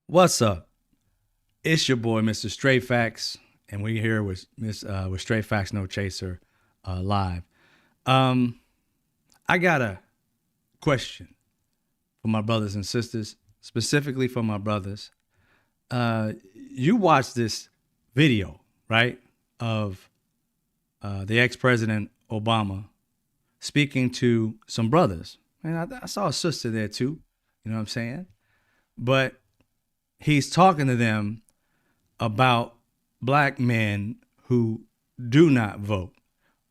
What's up? It's your boy, Mr. Straight Facts, and we here with Straight Facts No Chaser live. Um, I got a question for my brothers and sisters, specifically for my brothers. You watched this video, right, of the ex-president Obama speaking to some brothers, and I saw a sister there too. You know what I'm saying? But he's talking to them about black men who do not vote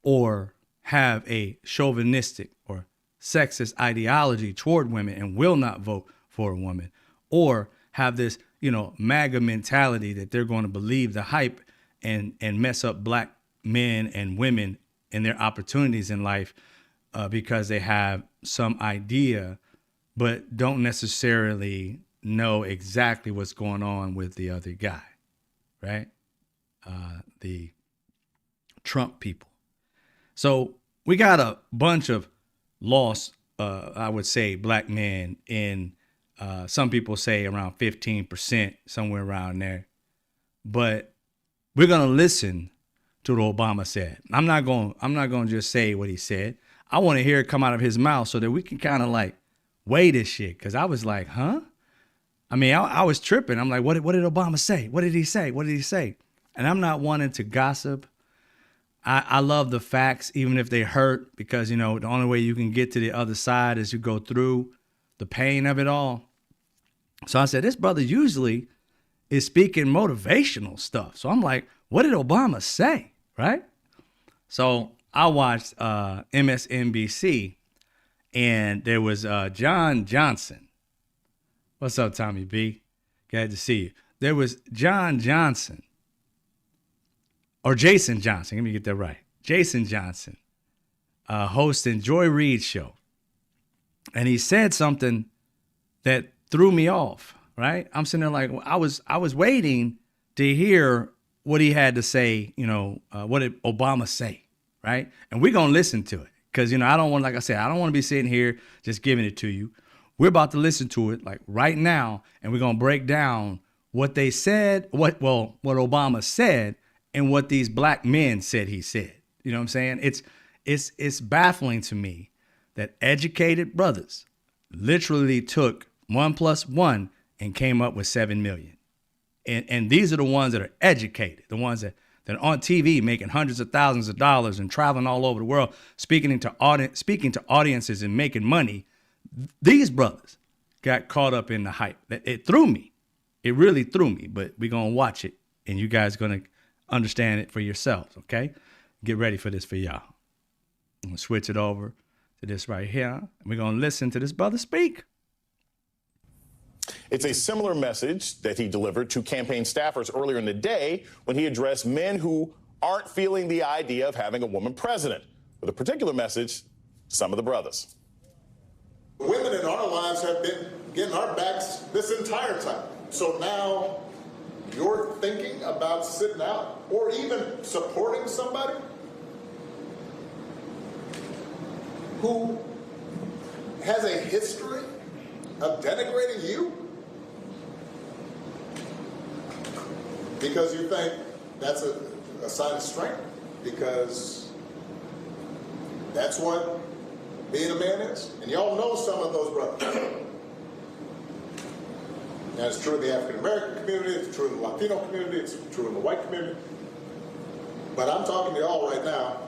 or have a chauvinistic or sexist ideology toward women and will not vote for a woman, or have this, MAGA mentality that they're going to believe the hype and mess up black men and women and their opportunities in life because they have some idea but don't necessarily know exactly what's going on with the other guy, right? The Trump people. So we got a bunch of lost, I would say, black men in, some people say around 15%, somewhere around there. But we're going to listen to what Obama said. I'm not going to just say what he said. I want to hear it come out of his mouth so that we can kind of like weigh this shit. Cause I was like, huh? I mean, I was tripping. I'm like, what did Obama say? What did he say? What did he say? And I'm not wanting to gossip. I love the facts, even if they hurt, because, the only way you can get to the other side is you go through the pain of it all. So I said, this brother usually is speaking motivational stuff. So I'm like, what did Obama say? Right? So I watched MSNBC, and there was John Johnson. What's up, Tommy B? Glad to see you. There was John Johnson, or Jason Johnson. Let me get that right. Jason Johnson, hosting Joy Reid's show. And he said something that threw me off, right? I'm sitting there like, I was waiting to hear what he had to say, what did Obama say, right? And we're going to listen to it. Because, I don't want, like I said, I don't want to be sitting here just giving it to you. We're about to listen to it like right now, and we're going to break down what they said, what Obama said, and what these black men said he said. You know what I'm saying? It's baffling to me that educated brothers literally took 1 + 1 and came up with 7 million. And these are the ones that are educated, the ones that are on TV making hundreds of thousands of dollars and traveling all over the world, speaking to audiences and making money. These brothers got caught up in the hype. It threw me. It really threw me, but we're going to watch it, and you guys are going to understand it for yourselves, okay? Get ready for this for y'all. I'm going to switch it over to this right here, and we're going to listen to this brother speak. It's a similar message that he delivered to campaign staffers earlier in the day when he addressed men who aren't feeling the idea of having a woman president, with a particular message to some of the brothers. Women in our lives have been getting our backs this entire time. So now you're thinking about sitting out or even supporting somebody who has a history of denigrating you because you think that's a sign of strength, because that's what being a man is. And y'all know some of those brothers. And it's true in the African American community, it's true in the Latino community, it's true in the white community. But I'm talking to y'all right now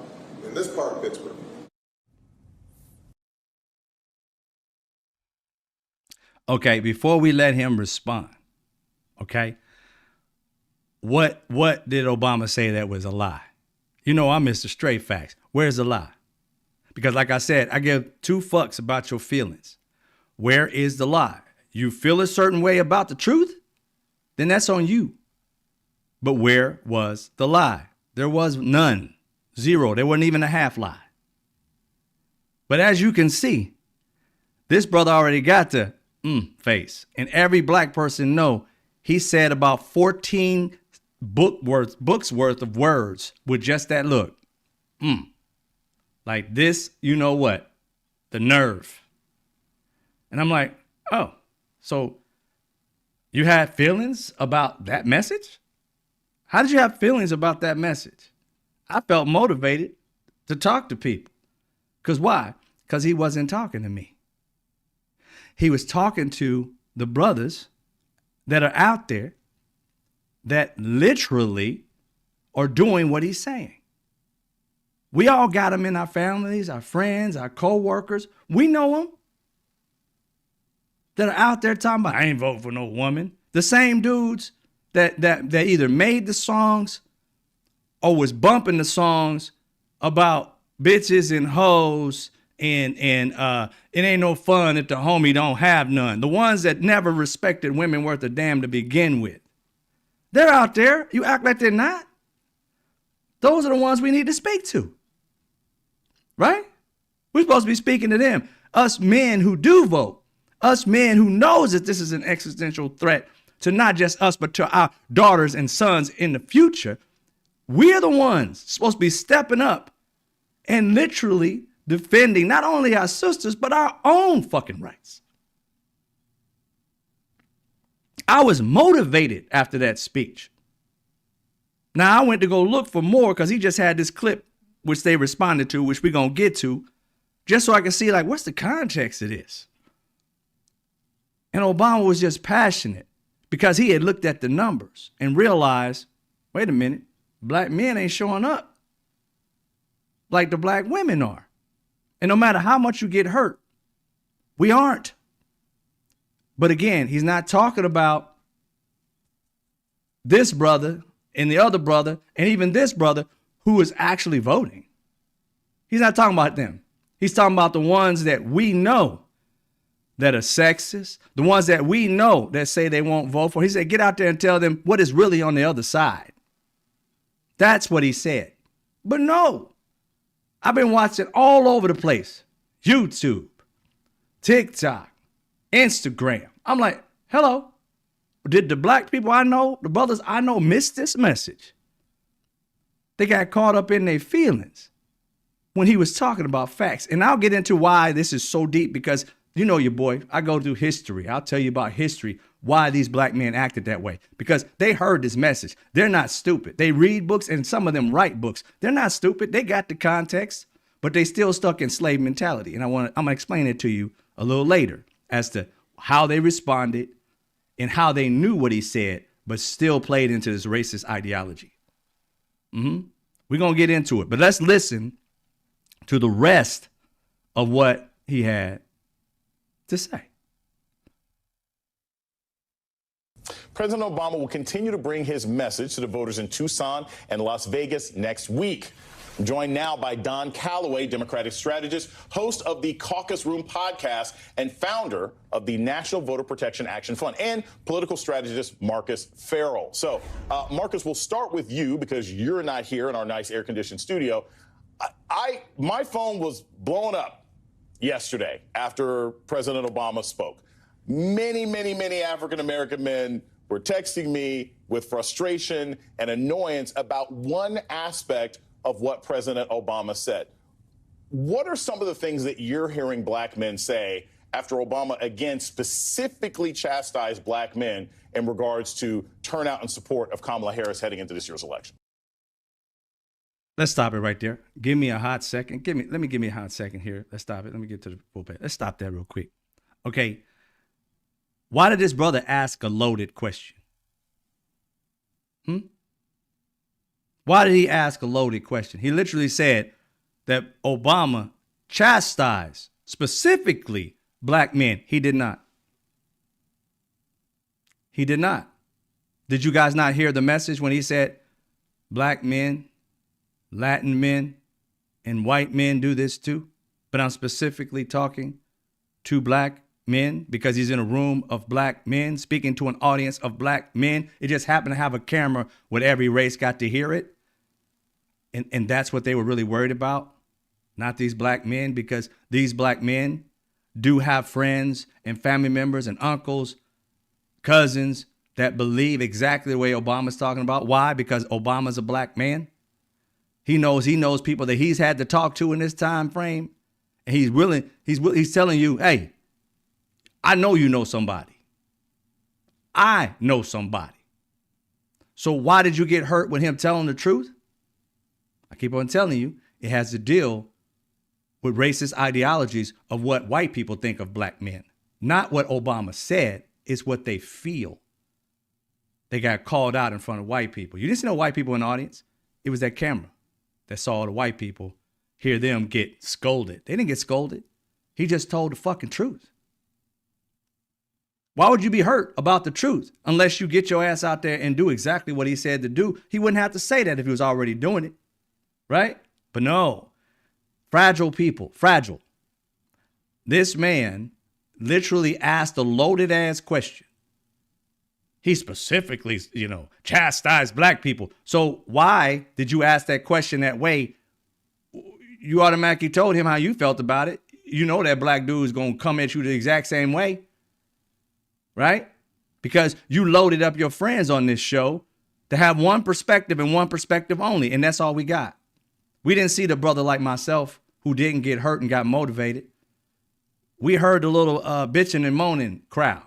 in this part of Pittsburgh. Okay, before we let him respond, okay, what did Obama say that was a lie? I'm Mr. Straight Facts. Where's the lie? Because like I said, I give 2 fucks about your feelings. Where is the lie? You feel a certain way about the truth? Then that's on you. But where was the lie? There was none. 0. There wasn't even a half lie. But as you can see, this brother already got the face. And every black person know he said about 14 books worth of words with just that look. Like this, you know what? The nerve. And I'm like, oh, so You had feelings about that message? How did you have feelings about that message? I felt motivated to talk to people. Because why? Because he wasn't talking to me. He was talking to the brothers that are out there that literally are doing what he's saying. We all got them in our families, our friends, our co-workers. We know them that are out there talking about, I ain't voting for no woman. The same dudes that either made the songs or was bumping the songs about bitches and hoes and it ain't no fun if the homie don't have none. The ones that never respected women worth a damn to begin with. They're out there. You act like they're not. Those are the ones we need to speak to. Right? We're supposed to be speaking to them. Us men who do vote. Us men who knows that this is an existential threat to not just us, but to our daughters and sons in the future. We're the ones supposed to be stepping up and literally defending not only our sisters, but our own fucking rights. I was motivated after that speech. Now, I went to go look for more because he just had this clip, which they responded to, which we're going to get to, just so I can see, like, what's the context of this? And Obama was just passionate because he had looked at the numbers and realized, wait a minute, black men ain't showing up like the black women are. And no matter how much you get hurt, we aren't. But again, he's not talking about this brother and the other brother and even this brother who is actually voting. He's not talking about them. He's talking about the ones that we know that are sexist, the ones that we know that say they won't vote for. He said, get out there and tell them what is really on the other side. That's what he said. But no, I've been watching all over the place. YouTube, TikTok, Instagram. I'm like, hello, did the black people I know, the brothers I know, miss this message? They got caught up in their feelings when he was talking about facts. And I'll get into why this is so deep because you know your boy, I go through history. I'll tell you about history, why these black men acted that way. Because they heard this message. They're not stupid. They read books and some of them write books. They're not stupid. They got the context, but they still stuck in slave mentality. And I'm going to explain it to you a little later as to how they responded and how they knew what he said, but still played into this racist ideology. We're going to get into it, but let's listen to the rest of what he had to say. President Obama will continue to bring his message to the voters in Tucson and Las Vegas next week. I'm joined now by Don Calloway, Democratic strategist, host of the Caucus Room podcast, and founder of the National Voter Protection Action Fund, and political strategist Marcus Farrell. So, Marcus, we'll start with you because you're not here in our nice air-conditioned studio. My phone was blowing up yesterday after President Obama spoke. Many African-American men were texting me with frustration and annoyance about one aspect of what President Obama said. What are some of the things that you're hearing black men say after Obama, again, specifically chastised black men in regards to turnout and support of Kamala Harris heading into this year's election? Let's stop it right there. Give me a hot second. Let me give me a hot second here. Let's stop it. Let me get to the full page. Let's stop that real quick. Okay. Why did this brother ask a loaded question? Why did he ask a loaded question? He literally said that Obama chastised specifically black men. He did not. He did not. Did you guys not hear the message when he said black men, Latin men, and white men do this too? But I'm specifically talking to black men because he's in a room of black men speaking to an audience of black men. It just happened to have a camera where every race got to hear it. And that's what they were really worried about. Not these black men, because these black men do have friends and family members and uncles, cousins that believe exactly the way Obama's talking about. Why? Because Obama's a black man. He knows people that he's had to talk to in this time frame. And he's telling you, hey, I know you know somebody. I know somebody. So why did you get hurt with him telling the truth? I keep on telling you, it has to deal with racist ideologies of what white people think of black men. Not what Obama said, it's what they feel. They got called out in front of white people. You didn't see no white people in the audience. It was that camera that saw the white people hear them get scolded. They didn't get scolded. He just told the fucking truth. Why would you be hurt about the truth unless you get your ass out there and do exactly what he said to do? He wouldn't have to say that if he was already doing it, right? But no, fragile people, fragile. This man literally asked a loaded ass question. He specifically, chastised black people. So why did you ask that question that way? You automatically told him how you felt about it. You know that black dude is going to come at you the exact same way, right? Because you loaded up your friends on this show to have one perspective and one perspective only, and that's all we got. We didn't see the brother like myself who didn't get hurt and got motivated. We heard the little bitching and moaning crowd.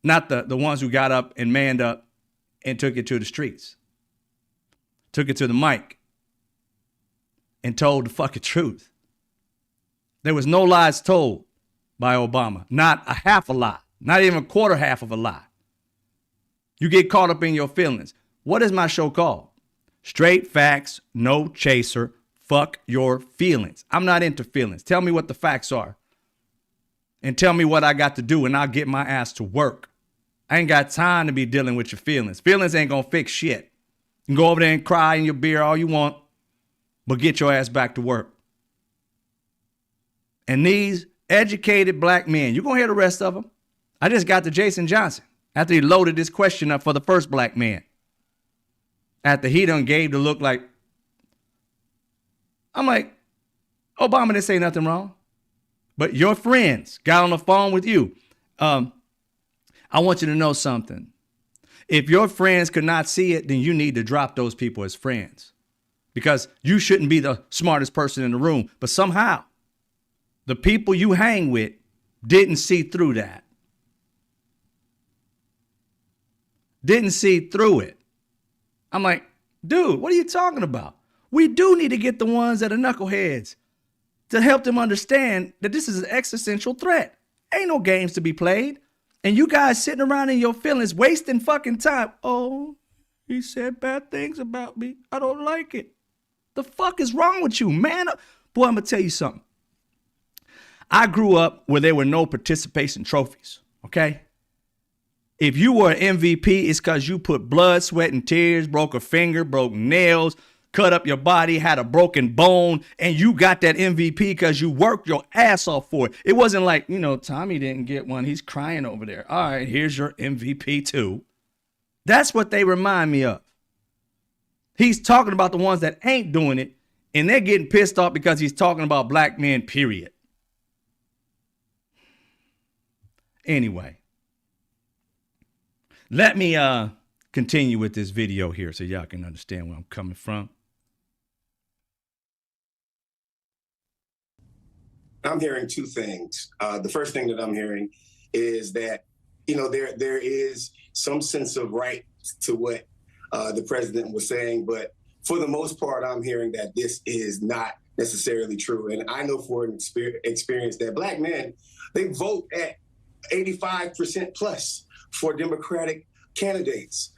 Not the ones who got up and manned up and took it to the streets. Took it to the mic and told the fucking truth. There was no lies told by Obama. Not a half a lie. Not even a quarter half of a lie. You get caught up in your feelings. What is my show called? Straight facts, no chaser. Fuck your feelings. I'm not into feelings. Tell me what the facts are. And tell me what I got to do and I'll get my ass to work. I ain't got time to be dealing with your feelings. Feelings ain't gonna fix shit. You can go over there and cry in your beer all you want, but get your ass back to work. And these educated black men, you're gonna hear the rest of them. I just got to Jason Johnson after he loaded this question up for the first black man. After he done gave the look like, I'm like, Obama didn't say nothing wrong. But your friends got on the phone with you. I want you to know something. If your friends could not see it, then you need to drop those people as friends. Because you shouldn't be the smartest person in the room. But somehow, the people you hang with didn't see through that. Didn't see through it. I'm like, dude, what are you talking about? We do need to get the ones that are knuckleheads to help them understand that this is an existential threat. Ain't no games to be played. And you guys sitting around in your feelings, wasting fucking time. Oh, he said bad things about me. I don't like it. The fuck is wrong with you, man? Boy, I'm going to tell you something. I grew up where there were no participation trophies, okay? If you were an MVP, it's because you put blood, sweat, and tears, broke a finger, broke nails, cut up your body, had a broken bone, and you got that MVP because you worked your ass off for it. It wasn't like, Tommy didn't get one. He's crying over there. All right, here's your MVP too. That's what they remind me of. He's talking about the ones that ain't doing it, and they're getting pissed off because he's talking about black men, period. Anyway, let me continue with this video here so y'all can understand where I'm coming from. I'm hearing two things. The first thing that I'm hearing is that, there is some sense of right to what the president was saying, but for the most part, I'm hearing that this is not necessarily true. And I know for an experience that black men, they vote at 85% plus for Democratic candidates.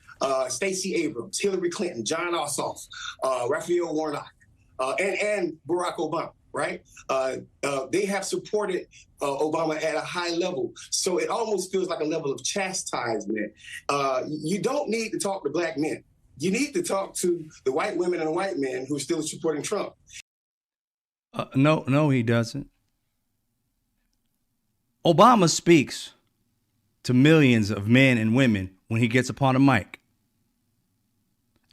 Stacey Abrams, Hillary Clinton, John Ossoff, Raphael Warnock, and Barack Obama. Right? They have supported Obama at a high level. So it almost feels like a level of chastisement. You don't need to talk to black men. You need to talk to the white women and white men who are still supporting Trump. No, he doesn't. Obama speaks to millions of men and women when he gets upon a mic.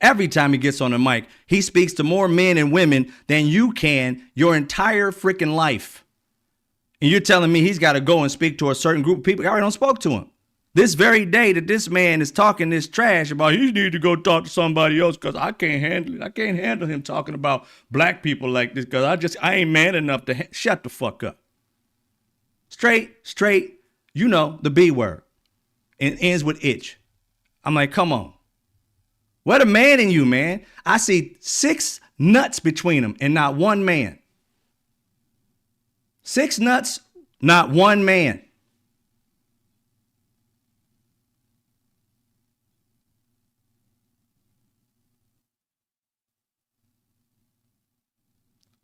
Every time he gets on a mic, he speaks to more men and women than you can your entire freaking life. And you're telling me he's got to go and speak to a certain group of people. I already don't spoke to him. This very day that this man is talking this trash about he need to go talk to somebody else because I can't handle it. I can't handle him talking about black people like this because I ain't man enough to shut the fuck up. Straight, the B word. and ends with itch. I'm like, come on. What a man in you, man. I see 6 nuts between them and not one man. 6 nuts, not one man.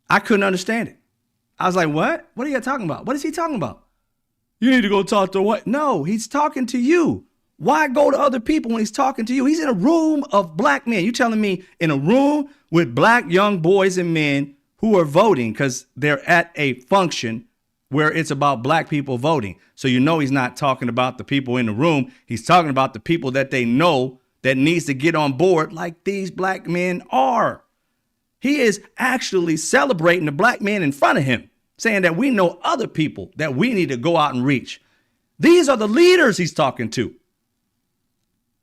I couldn't understand it. I was like, what? What are you talking about? What is he talking about? You need to go talk to what? No, he's talking to you. Why go to other people when he's talking to you? He's in a room of black men. You telling me in a room with black young boys and men who are voting because they're at a function where it's about black people voting. So you know he's not talking about the people in the room. He's talking about the people that they know that needs to get on board like these black men are. He is actually celebrating the black men in front of him, saying that we know other people that we need to go out and reach. These are the leaders he's talking to.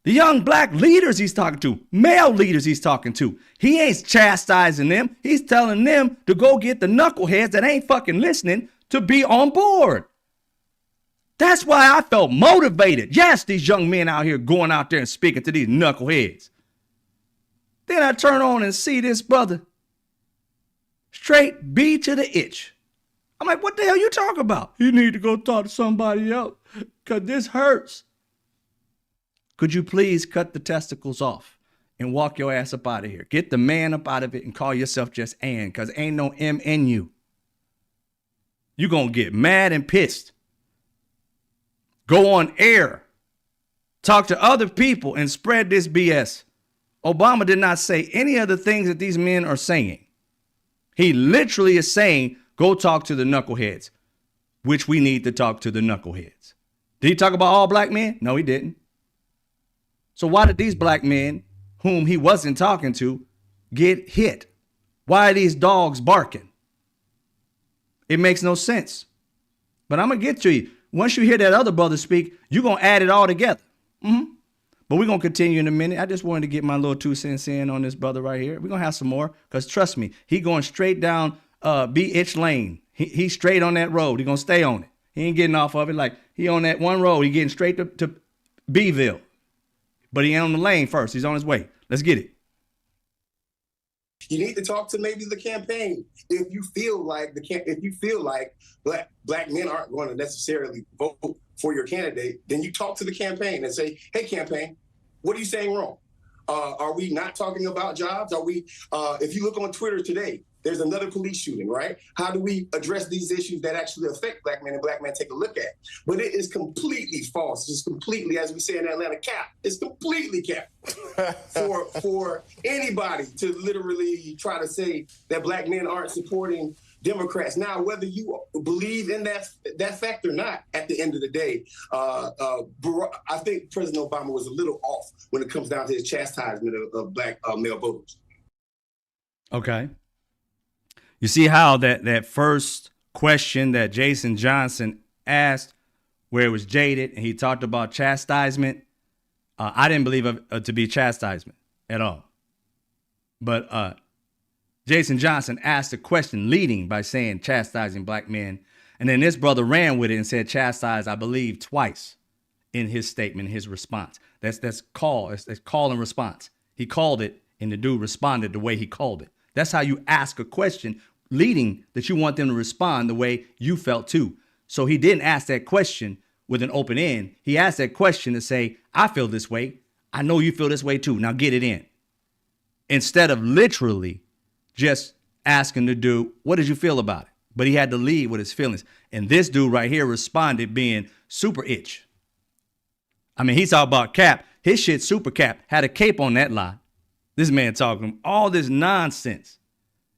The young black leaders he's talking to, male leaders he's talking to. He ain't chastising them. He's telling them to go get the knuckleheads that ain't fucking listening to be on board. That's why I felt motivated. Yes, these young men out here going out there and speaking to these knuckleheads. Then I turn on and see this brother straight B to the itch. I'm like, what the hell you talking about? You need to go talk to somebody else because this hurts. Could you please cut the testicles off and walk your ass up out of here? Get the man up out of it and call yourself just Ann because ain't no M in you. You're going to get mad and pissed. Go on air. Talk to other people and spread this BS. Obama did not say any of the things that these men are saying. He literally is saying, go talk to the knuckleheads, which we need to talk to the knuckleheads. Did he talk about all black men? No, he didn't. So why did these black men, whom he wasn't talking to, get hit? Why are these dogs barking? It makes no sense. But I'm going to get to you. Once you hear that other brother speak, you're going to add it all together. But we're going to continue in a minute. I just wanted to get my little 2 cents in on this brother right here. We're going to have some more because trust me, he going straight down B-Itch Lane. He's straight on that road. He going to stay on it. He ain't getting off of it. Like he on that one road. He getting straight to Bville. But he ain't on the lane first. He's on his way. Let's get it. You need to talk to maybe the campaign. If you feel like black men aren't going to necessarily vote for your candidate, then you talk to the campaign and say, hey, campaign, what are you saying wrong? Are we not talking about jobs? Are we, if you look on Twitter today, there's another police shooting, right? How do we address these issues that actually affect black men and black men take a look at? But it is completely false. It's completely, as we say in Atlanta, cap. It's completely cap for anybody to literally try to say that black men aren't supporting Democrats. Now, whether you believe in that fact or not, at the end of the day, I think President Obama was a little off when it comes down to his chastisement of black male voters. Okay. You see how that first question that Jason Johnson asked, where it was jaded, and he talked about chastisement. I didn't believe it to be chastisement at all. But Jason Johnson asked a question leading by saying chastising black men. And then this brother ran with it and said chastise, I believe, twice in his statement, his response. That's call and response. He called it, and the dude responded the way he called it. That's how you ask a question leading that you want them to respond the way you felt too. So he didn't ask that question with an open end. He asked that question to say, I feel this way. I know you feel this way too. Now get it in. Instead of literally just asking the dude, what did you feel about it? But he had to lead with his feelings. And this dude right here responded being super itch. I mean, he's all about cap. His shit super cap. Had a cape on that lie. This man talking all this nonsense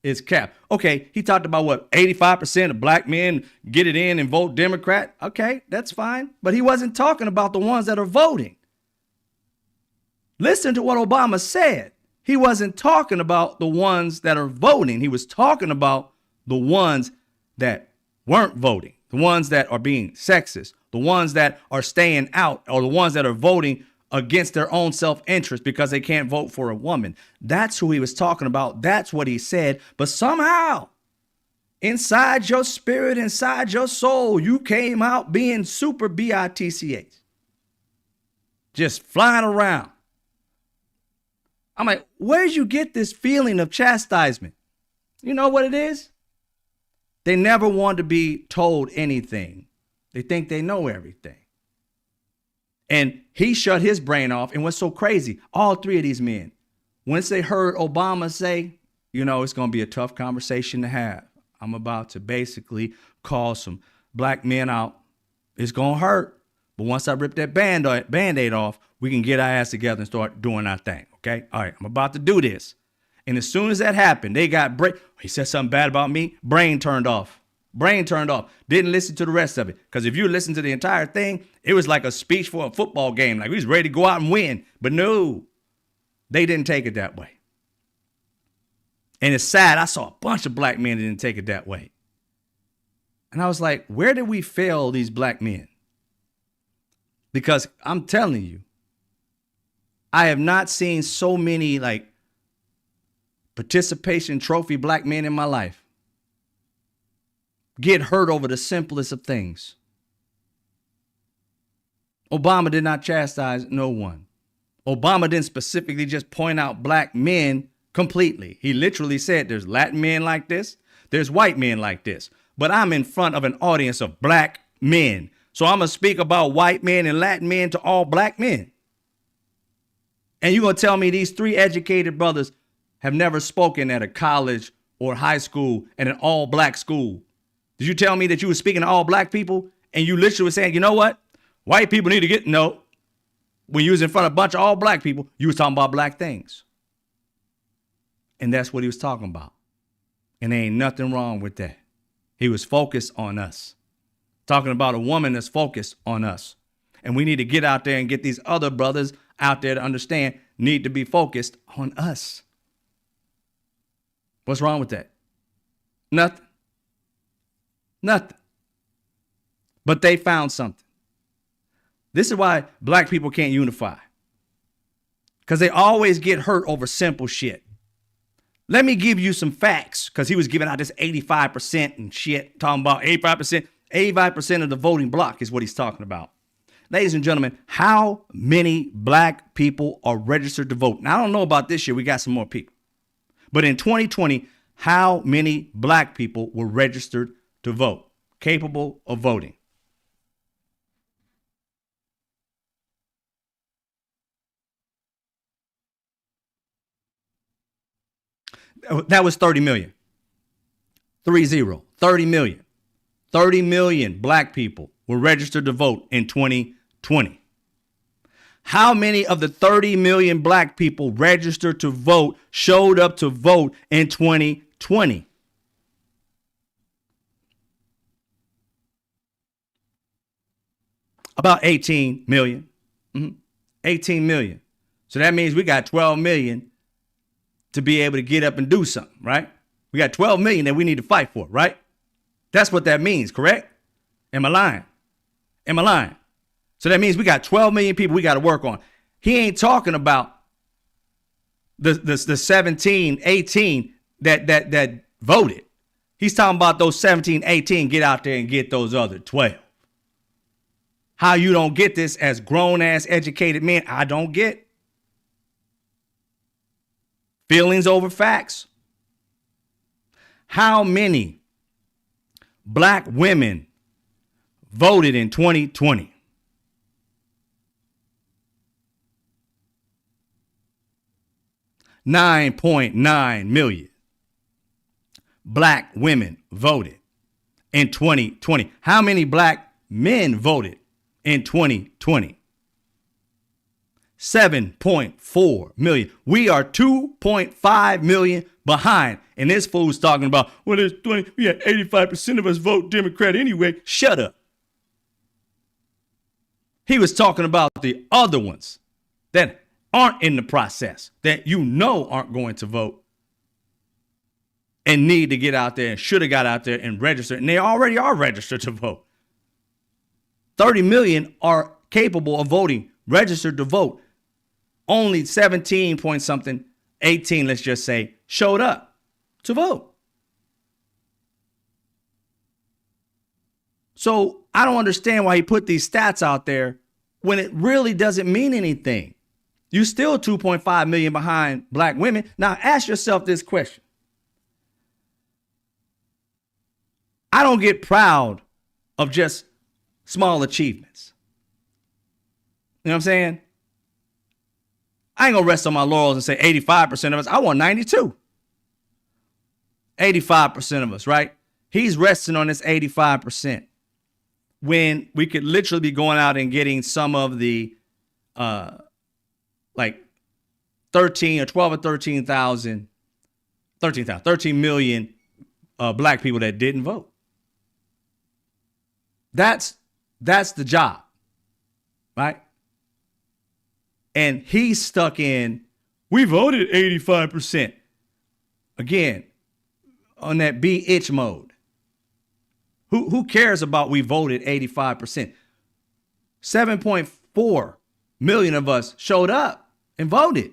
is cap. Okay, he talked about what, 85% of black men get it in and vote Democrat. Okay, that's fine. But he wasn't talking about the ones that are voting. Listen to what Obama said. He wasn't talking about the ones that are voting. He was talking about the ones that weren't voting, the ones that are being sexist, the ones that are staying out, or the ones that are voting against their own self-interest because they can't vote for a woman. That's who he was talking about. That's what he said. But somehow, inside your spirit, inside your soul, you came out being super bitch. just flying around. I'm like, where'd you get this feeling of chastisement? You know what it is? They never want to be told anything. They think they know everything. And he shut his brain off. And what's so crazy, all three of these men, once they heard Obama say, you know, it's going to be a tough conversation to have. I'm about to basically call some black men out. It's going to hurt. But once I rip that Band-Aid off, we can get our ass together and start doing our thing. Okay? All right, I'm about to do this. And as soon as that happened, they got he said something bad about me. Brain turned off. Brain turned off. Didn't listen to the rest of it. Because if you listen to the entire thing, it was like a speech for a football game. Like we was ready to go out and win. But no, they didn't take it that way. And it's sad. I saw a bunch of black men that didn't take it that way. And I was like, where did we fail these black men? Because I'm telling you, I have not seen so many like participation trophy black men in my life get hurt over the simplest of things. Obama did not chastise no one. Obama didn't specifically just point out black men completely. He literally said there's Latin men like this, there's white men like this. But I'm in front of an audience of black men. So I'm going to speak about white men and Latin men to all black men. And you're going to tell me these three educated brothers have never spoken at a college or high school and an all black school. Did you tell me that you were speaking to all black people and you literally were saying, you know what? White people need to get, no. When you was in front of a bunch of all black people, you was talking about black things. And that's what he was talking about. And there ain't nothing wrong with that. He was focused on us. Talking about a woman that's focused on us. And we need to get out there and get these other brothers out there to understand, need to be focused on us. What's wrong with that? Nothing. Nothing. But they found something. This is why black people can't unify. Because they always get hurt over simple shit. Let me give you some facts, because he was giving out this 85% and shit, talking about 85%. 85% of the voting block is what he's talking about. Ladies and gentlemen, how many black people are registered to vote? Now, I don't know about this year. We got some more people. But in 2020, how many black people were registered to vote, capable of voting? That was 30 million. 30 million. 30 million black people were registered to vote in 2020. How many of the 30 million black people registered to vote showed up to vote in 2020? About 18 million. 18 million. So that means we got 12 million to be able to get up and do something, right? We got 12 million that we need to fight for, right? That's what that means, correct? Am I lying? Am I lying? So that means we got 12 million people we got to work on. He ain't talking about the 17, 18 that voted. He's talking about those 17, 18, get out there and get those other 12. How you don't get this as grown-ass educated men, I don't get. Feelings over facts. How many black women voted in 2020? $9.9 million black women voted in 2020. How many black men voted in 2020? 7.4 million. We are 2.5 million behind. And this fool's talking about, well, there's 20, we had 85% of us vote Democrat anyway. Shut up. He was talking about the other ones that aren't in the process, that you know aren't going to vote and need to get out there and should have got out there and registered. And they already are registered to vote. 30 million are capable of voting, registered to vote. Only 17 point something, 18, let's just say, showed up to vote. So I don't understand why he put these stats out there when it really doesn't mean anything. You still 2.5 million behind black women. Now ask yourself this question. I don't get proud of just small achievements. You know what I'm saying? I ain't gonna rest on my laurels and say 85% of us. I want 92. 85% of us, right? He's resting on this 85% when we could literally be going out and getting some of the like 13 or 12 or 13,000, 13 million black people that didn't vote. That's the job, right? And he's stuck in, we voted 85%. Again, on that be itch mode. Who cares about we voted 85%? 7.4 million of us showed up and voted.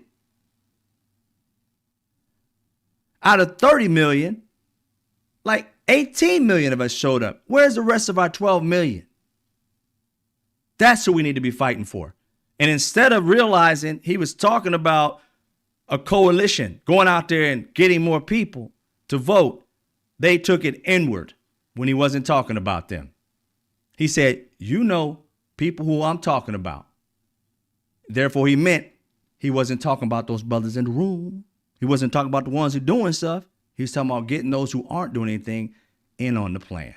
Out of 30 million, like 18 million of us showed up. Where's the rest of our 12 million? That's who we need to be fighting for. And instead of realizing he was talking about a coalition, going out there and getting more people to vote, they took it inward when he wasn't talking about them. He said, you know, people who I'm talking about. Therefore, he meant he wasn't talking about those brothers in the room. He wasn't talking about the ones who are doing stuff. He was talking about getting those who aren't doing anything in on the plan.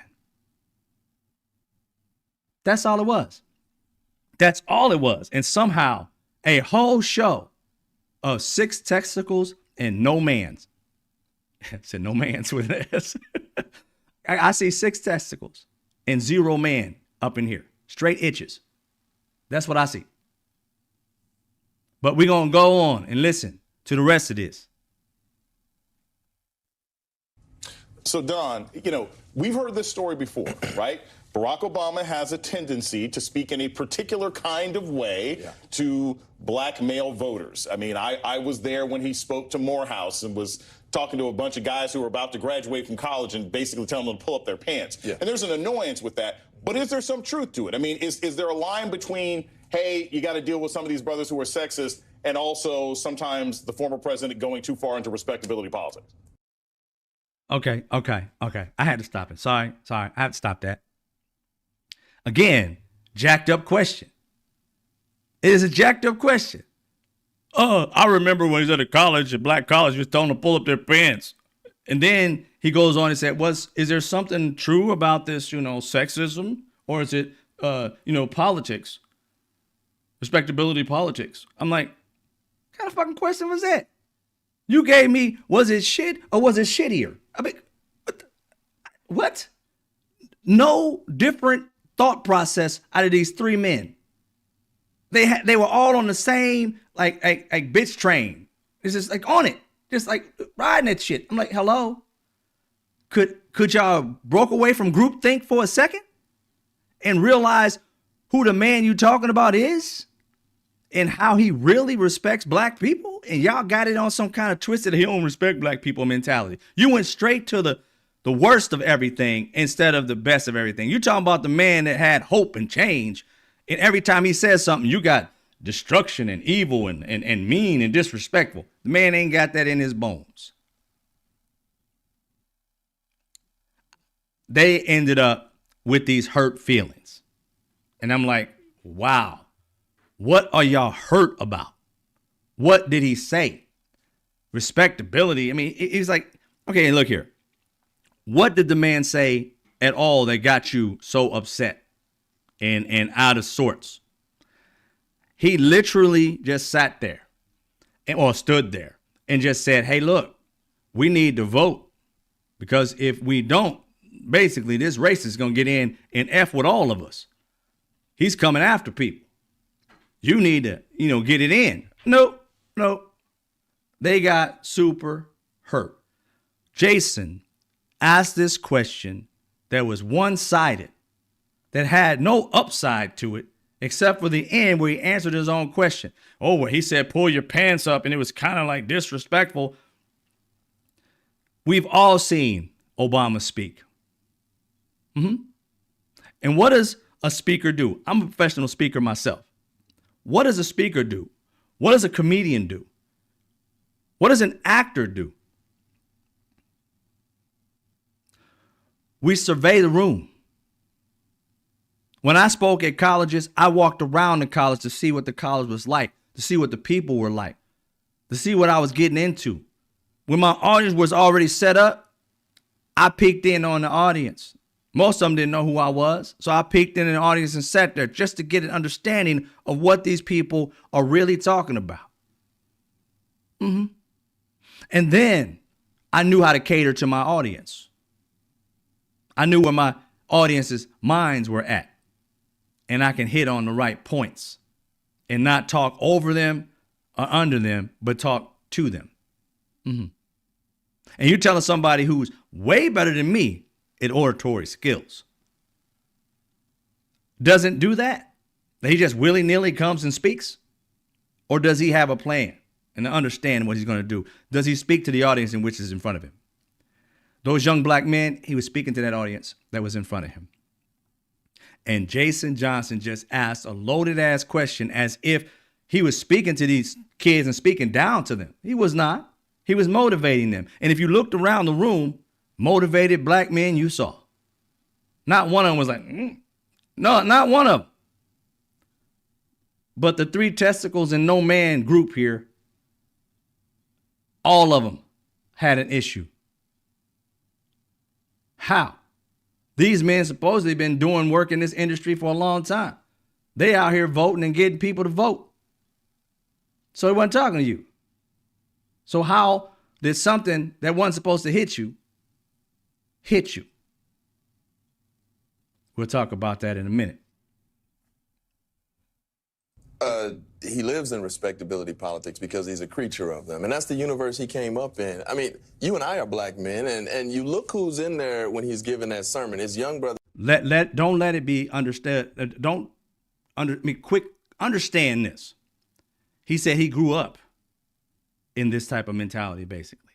That's all it was. That's all it was. And somehow a whole show of 6 testicles and no mans. I said no mans with an S. I see 6 testicles and 0 man up in here. Straight itches. That's what I see. But we're going to go on and listen to the rest of this. So, Don, you know, we've heard this story before, right? Barack Obama has a tendency to speak in a particular kind of way to black male voters. I mean, I was there when he spoke to Morehouse and was talking to a bunch of guys who were about to graduate from college and basically telling them to pull up their pants. Yeah. And there's an annoyance with that. But is there some truth to it? I mean, is there a line between, hey, you got to deal with some of these brothers who are sexist, and also sometimes the former president going too far into respectability politics? Okay. I had to stop it. Sorry. I had to stop that. Again, jacked up question. It is a jacked up question. I remember when he was at a college, a black college, he was telling them to pull up their pants. And then he goes on and said, is there something true about this, sexism? Or is it, politics? Respectability politics? I'm like, what kind of fucking question was that? You gave me, was it shit or was it shittier? I mean, what? No different thought process out of these 3 men. They were all on the same like bitch train. It's just like on it, just like riding that shit. I'm like, hello. Could y'all broke away from groupthink for a second and realize who the man you talking about is and how he really respects black people? And y'all got it on some kind of twisted he don't respect black people mentality. You went straight to the worst of everything instead of the best of everything. You're talking about the man that had hope and change. And every time he says something, you got destruction and evil and mean and disrespectful. The man ain't got that in his bones. They ended up with these hurt feelings. And I'm like, wow, what are y'all hurt about? What did he say? Respectability. I mean, he's like, okay, look here. What did the man say at all that got you so upset and out of sorts? He literally just sat there or stood there and just said, hey, look, we need to vote because if we don't, basically this race is going to get in and F with all of us. He's coming after people. You need to, get it in. Nope. They got super hurt. Jason asked this question that was one-sided, that had no upside to it, except for the end where he answered his own question. Oh, well, he said, pull your pants up, and it was kind of like disrespectful. We've all seen Obama speak. And what does a speaker do? I'm a professional speaker myself. What does a speaker do? What does a comedian do? What does an actor do? We survey the room. When I spoke at colleges, I walked around the college to see what the college was like, to see what the people were like, to see what I was getting into. When my audience was already set up, I peeked in on the audience. Most of them didn't know who I was, so I peeked in the audience and sat there just to get an understanding of what these people are really talking about. And then I knew how to cater to my audience. I knew where my audience's minds were at. And I can hit on the right points and not talk over them or under them, but talk to them. And you're telling somebody who's way better than me at oratory skills doesn't do that? That he just willy-nilly comes and speaks? Or does he have a plan and understand what he's going to do? Does he speak to the audience in which is in front of him? Those young black men, he was speaking to that audience that was in front of him. And Jason Johnson just asked a loaded ass question as if he was speaking to these kids and speaking down to them. He was not. He was motivating them. And if you looked around the room, motivated black men you saw. Not one of them was like, no, not one of them. But the three testicles and no man group here, all of them had an issue. How? These men supposedly been doing work in this industry for a long time. They out here voting and getting people to vote. So he wasn't talking to you. So how did something that wasn't supposed to hit you hit you? We'll talk about that in a minute. He lives in respectability politics because he's a creature of them. And that's the universe he came up in. I mean, you and I are black men, and you look who's in there when he's giving that sermon. His young brother. Don't let it be understood. Understand this. He said he grew up in this type of mentality, basically.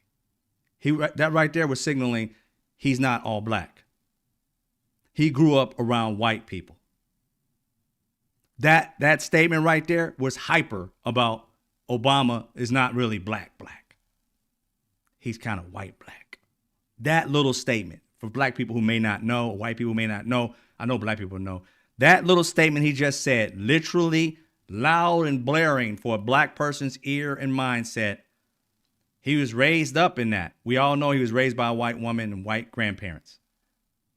That right there was signaling he's not all black. He grew up around white people. That statement right there was hyper about Obama is not really black. He's kind of white black. That little statement for black people who may not know, or white people may not know, I know black people know, that little statement he just said, literally loud and blaring for a black person's ear and mindset. He was raised up in that. We all know he was raised by a white woman and white grandparents.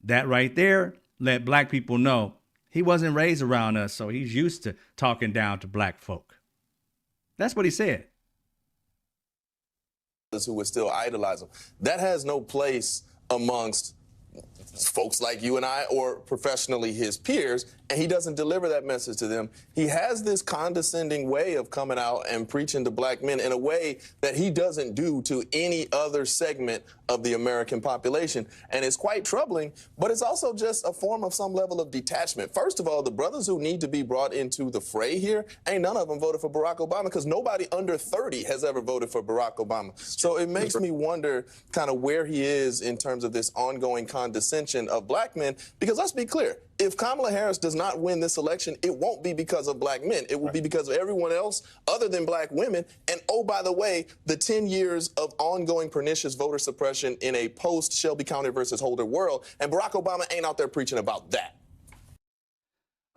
That right there let black people know he wasn't raised around us, so he's used to talking down to black folk. That's what he said. Who would still idolize him. That has no place amongst folks like you and I, or professionally his peers, and he doesn't deliver that message to them. He has this condescending way of coming out and preaching to black men in a way that he doesn't do to any other segment of the American population. And it's quite troubling, but it's also just a form of some level of detachment. First of all, the brothers who need to be brought into the fray here, ain't none of them voted for Barack Obama, because nobody under 30 has ever voted for Barack Obama. So it makes me wonder kind of where he is in terms of this ongoing condescension of black men, because let's be clear, if Kamala Harris does not win this election, it won't be because of black men. It will be because of everyone else other than black women. And oh, by the way, the 10 years of ongoing pernicious voter suppression in a post-Shelby County versus Holder world. And Barack Obama ain't out there preaching about that.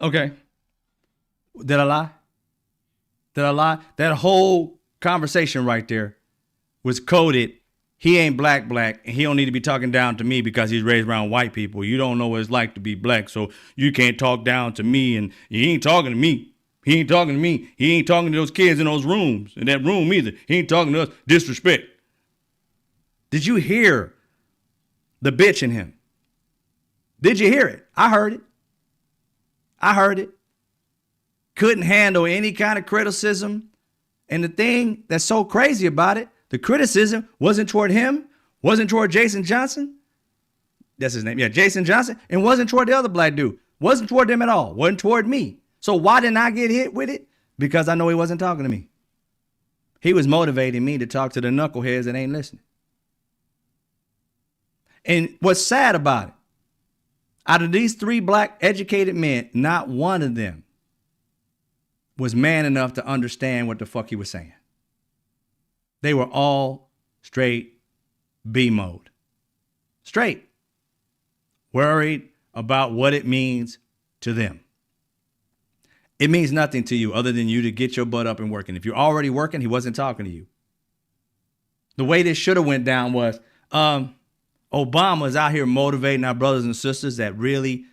Okay. Did I lie? Did I lie? That whole conversation right there was coded. He ain't black, and he don't need to be talking down to me because he's raised around white people. You don't know what it's like to be black, so you can't talk down to me, and he ain't talking to me. He ain't talking to me. He ain't talking to those kids in those rooms, in that room either. He ain't talking to us. Disrespect. Did you hear the bitch in him? Did you hear it? I heard it. I heard it. Couldn't handle any kind of criticism. And the thing that's so crazy about it, the criticism wasn't toward him, wasn't toward Jason Johnson. That's his name. Yeah, Jason Johnson. And wasn't toward the other black dude. Wasn't toward them at all. Wasn't toward me. So why didn't I get hit with it? Because I know he wasn't talking to me. He was motivating me to talk to the knuckleheads that ain't listening. And what's sad about it, out of these three black educated men, not one of them was man enough to understand what the fuck he was saying. They were all straight B mode. Straight. Worried about what it means to them. It means nothing to you other than you to get your butt up and working. If you're already working, he wasn't talking to you. The way this should have went down was Obama's out here motivating our brothers and sisters that really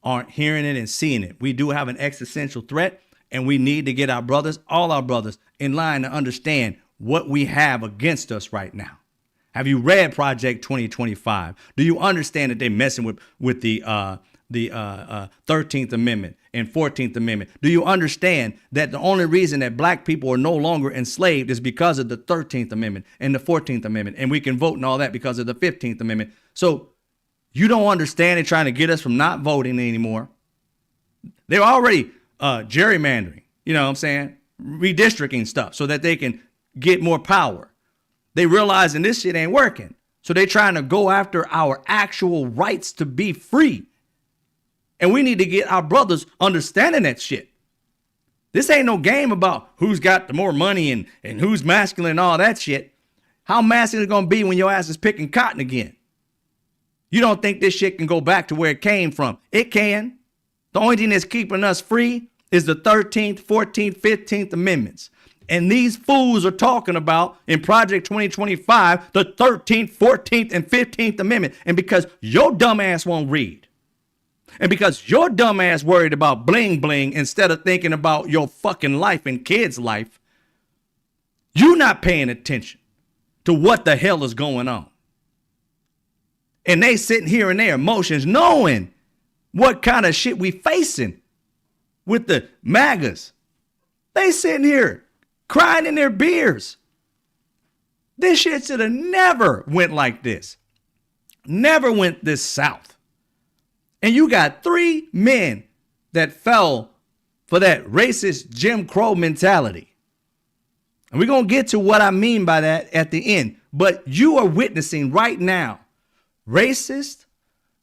aren't hearing it and seeing it. We do have an existential threat, and we need to get our brothers, all our brothers, in line to understand what we have against us right now. Have you read Project 2025? Do you understand that they're messing with the 13th Amendment and 14th Amendment? Do you understand that the only reason that black people are no longer enslaved is because of the 13th Amendment and the 14th Amendment, and we can vote and all that because of the 15th Amendment? So you don't understand it, trying to get us from not voting anymore. They're already gerrymandering, you know what I'm saying? Redistricting stuff so that they can get more power. They realizing this shit ain't working. So they trying to go after our actual rights to be free. And we need to get our brothers understanding that shit. This ain't no game about who's got the more money and who's masculine and all that shit. How masculine is it going to be when your ass is picking cotton again? You don't think this shit can go back to where it came from? It can. The only thing that's keeping us free is the 13th, 14th, 15th Amendments. And these fools are talking about in Project 2025, the 13th, 14th, and 15th Amendment. And because your dumb ass won't read, and because your dumb ass worried about bling bling instead of thinking about your fucking life and kids' life, you're not paying attention to what the hell is going on. And they sitting here in their emotions knowing what kind of shit we facing with the MAGAs. They sitting here crying in their beers. This shit should have never went like this. Never went this south. And you got 3 men that fell for that racist Jim Crow mentality. And we're going to get to what I mean by that at the end. But you are witnessing right now racist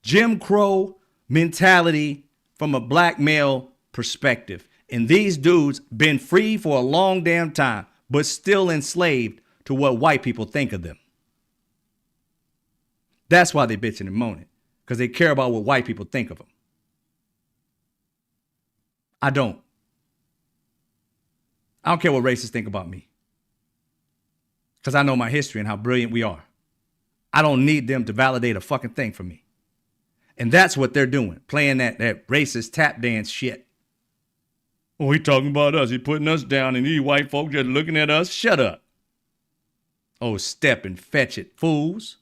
Jim Crow mentality from a black male perspective. And these dudes been free for a long damn time, but still enslaved to what white people think of them. That's why they bitching and moaning, because they care about what white people think of them. I don't care what racists think about me, because I know my history and how brilliant we are. I don't need them to validate a fucking thing for me. And that's what they're doing, playing that racist tap dance shit. Oh, he talking about us. He putting us down, and these white folk just looking at us. Shut up. Oh, step and fetch it, fools.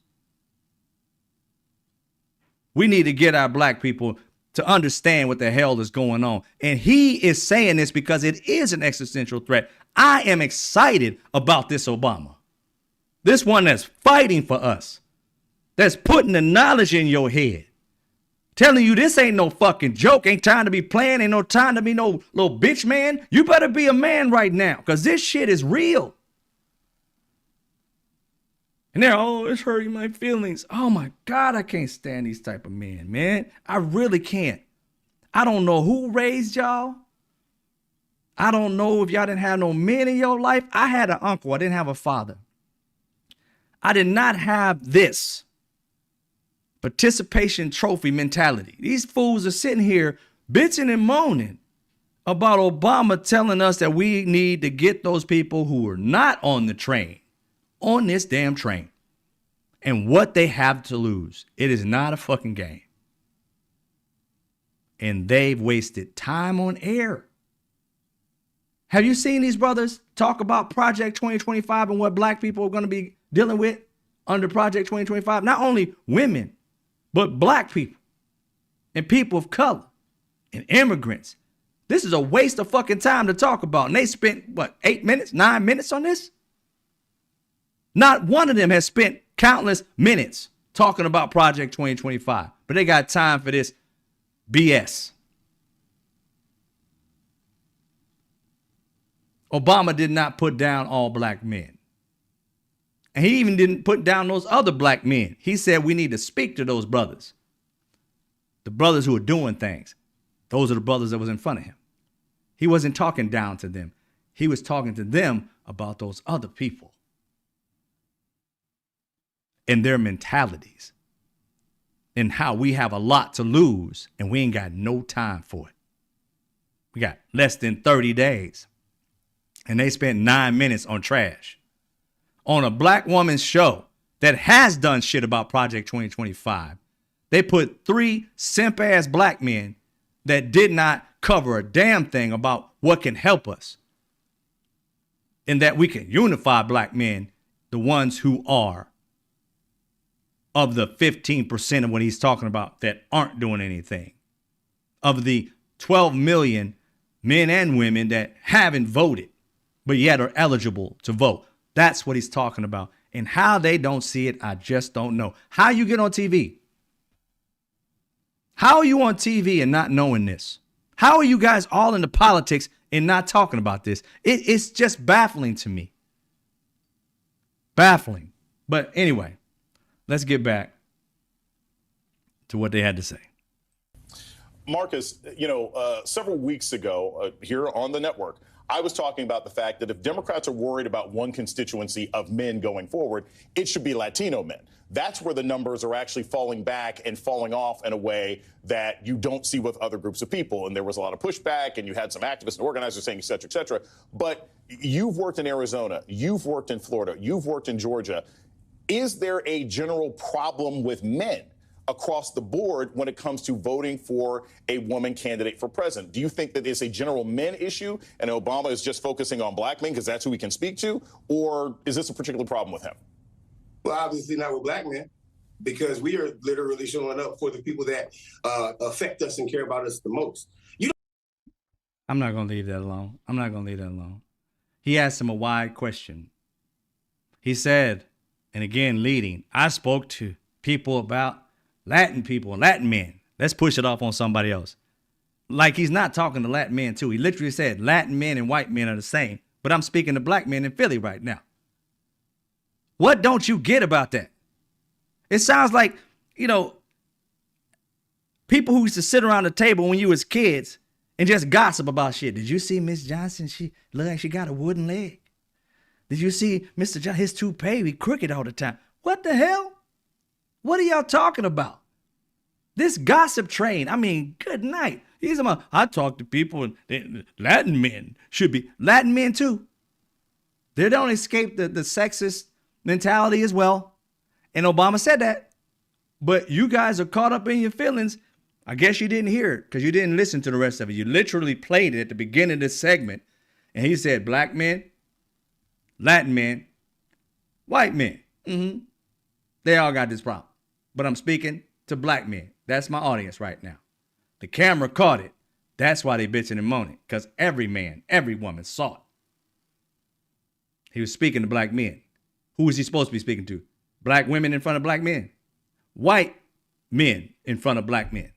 We need to get our black people to understand what the hell is going on. And he is saying this because it is an existential threat. I am excited about this Obama. This one that's fighting for us. That's putting the knowledge in your head. Telling you this ain't no fucking joke. Ain't time to be playing. Ain't no time to be no little bitch man. You better be a man right now, because this shit is real. And they're, oh, it's hurting my feelings. Oh my God, I can't stand these type of men, man. I really can't. I don't know who raised y'all. I don't know if y'all didn't have no men in your life. I had an uncle. I didn't have a father. I did not have this participation trophy mentality. These fools are sitting here bitching and moaning about Obama telling us that we need to get those people who are not on the train on this damn train and what they have to lose. It is not a fucking game. And they've wasted time on air. Have you seen these brothers talk about Project 2025 and what black people are going to be dealing with under Project 2025? Not only women, but black people and people of color and immigrants. This is a waste of fucking time to talk about. And they spent, 8 minutes, 9 minutes on this? Not one of them has spent countless minutes talking about Project 2025. But they got time for this BS. Obama did not put down all black men. And he even didn't put down those other black men. He said we need to speak to those brothers. The brothers who are doing things. Those are the brothers that was in front of him. He wasn't talking down to them. He was talking to them about those other people and their mentalities and how we have a lot to lose and we ain't got no time for it. We got less than 30 days. And they spent 9 minutes on trash. On a black woman's show that has done shit about Project 2025. They put 3 simp-ass black men that did not cover a damn thing about what can help us. And that we can unify black men, the ones who are of the 15% of what he's talking about that aren't doing anything. Of the 12 million men and women that haven't voted, but yet are eligible to vote. That's what he's talking about. And how they don't see it, I just don't know. How you get on TV? How are you on TV and not knowing this? How are you guys all into politics and not talking about this? It's just baffling to me. Baffling. But anyway, let's get back to what they had to say. Marcus, several weeks ago here on the network, I was talking about the fact that if Democrats are worried about one constituency of men going forward, it should be Latino men. That's where the numbers are actually falling back and falling off in a way that you don't see with other groups of people. And there was a lot of pushback, and you had some activists and organizers saying, et cetera, et cetera. But you've worked in Arizona, you've worked in Florida, you've worked in Georgia. Is there a general problem with men across the board when it comes to voting for a woman candidate for president? Do you think that it's a general men issue and Obama is just focusing on black men because that's who he can speak to? Or is this a particular problem with him? Well, obviously not with black men, because we are literally showing up for the people that affect us and care about us the most. I'm not going to leave that alone. He asked him a wide question. He said, and again, leading, I spoke to people about Latin people and Latin men. Let's push it off on somebody else. Like he's not talking to Latin men too. He literally said Latin men and white men are the same. But I'm speaking to black men in Philly right now. What don't you get about that? It sounds like, people who used to sit around the table when you was kids and just gossip about shit. Did you see Miss Johnson? She looked like she got a wooden leg. Did you see Mr. Johnson? His toupee be crooked all the time. What the hell? What are y'all talking about? This gossip train. I mean, good night. He's about, I talk to people and Latin men should be Latin men too. They don't escape the sexist mentality as well. And Obama said that. But you guys are caught up in your feelings. I guess you didn't hear it because you didn't listen to the rest of it. You literally played it at the beginning of this segment. And he said black men, Latin men, white men. They all got this problem. But I'm speaking to black men. That's my audience right now. The camera caught it. That's why they bitching and moaning. Because every man, every woman saw it. He was speaking to black men. Who was he supposed to be speaking to? Black women in front of black men. White men in front of black men.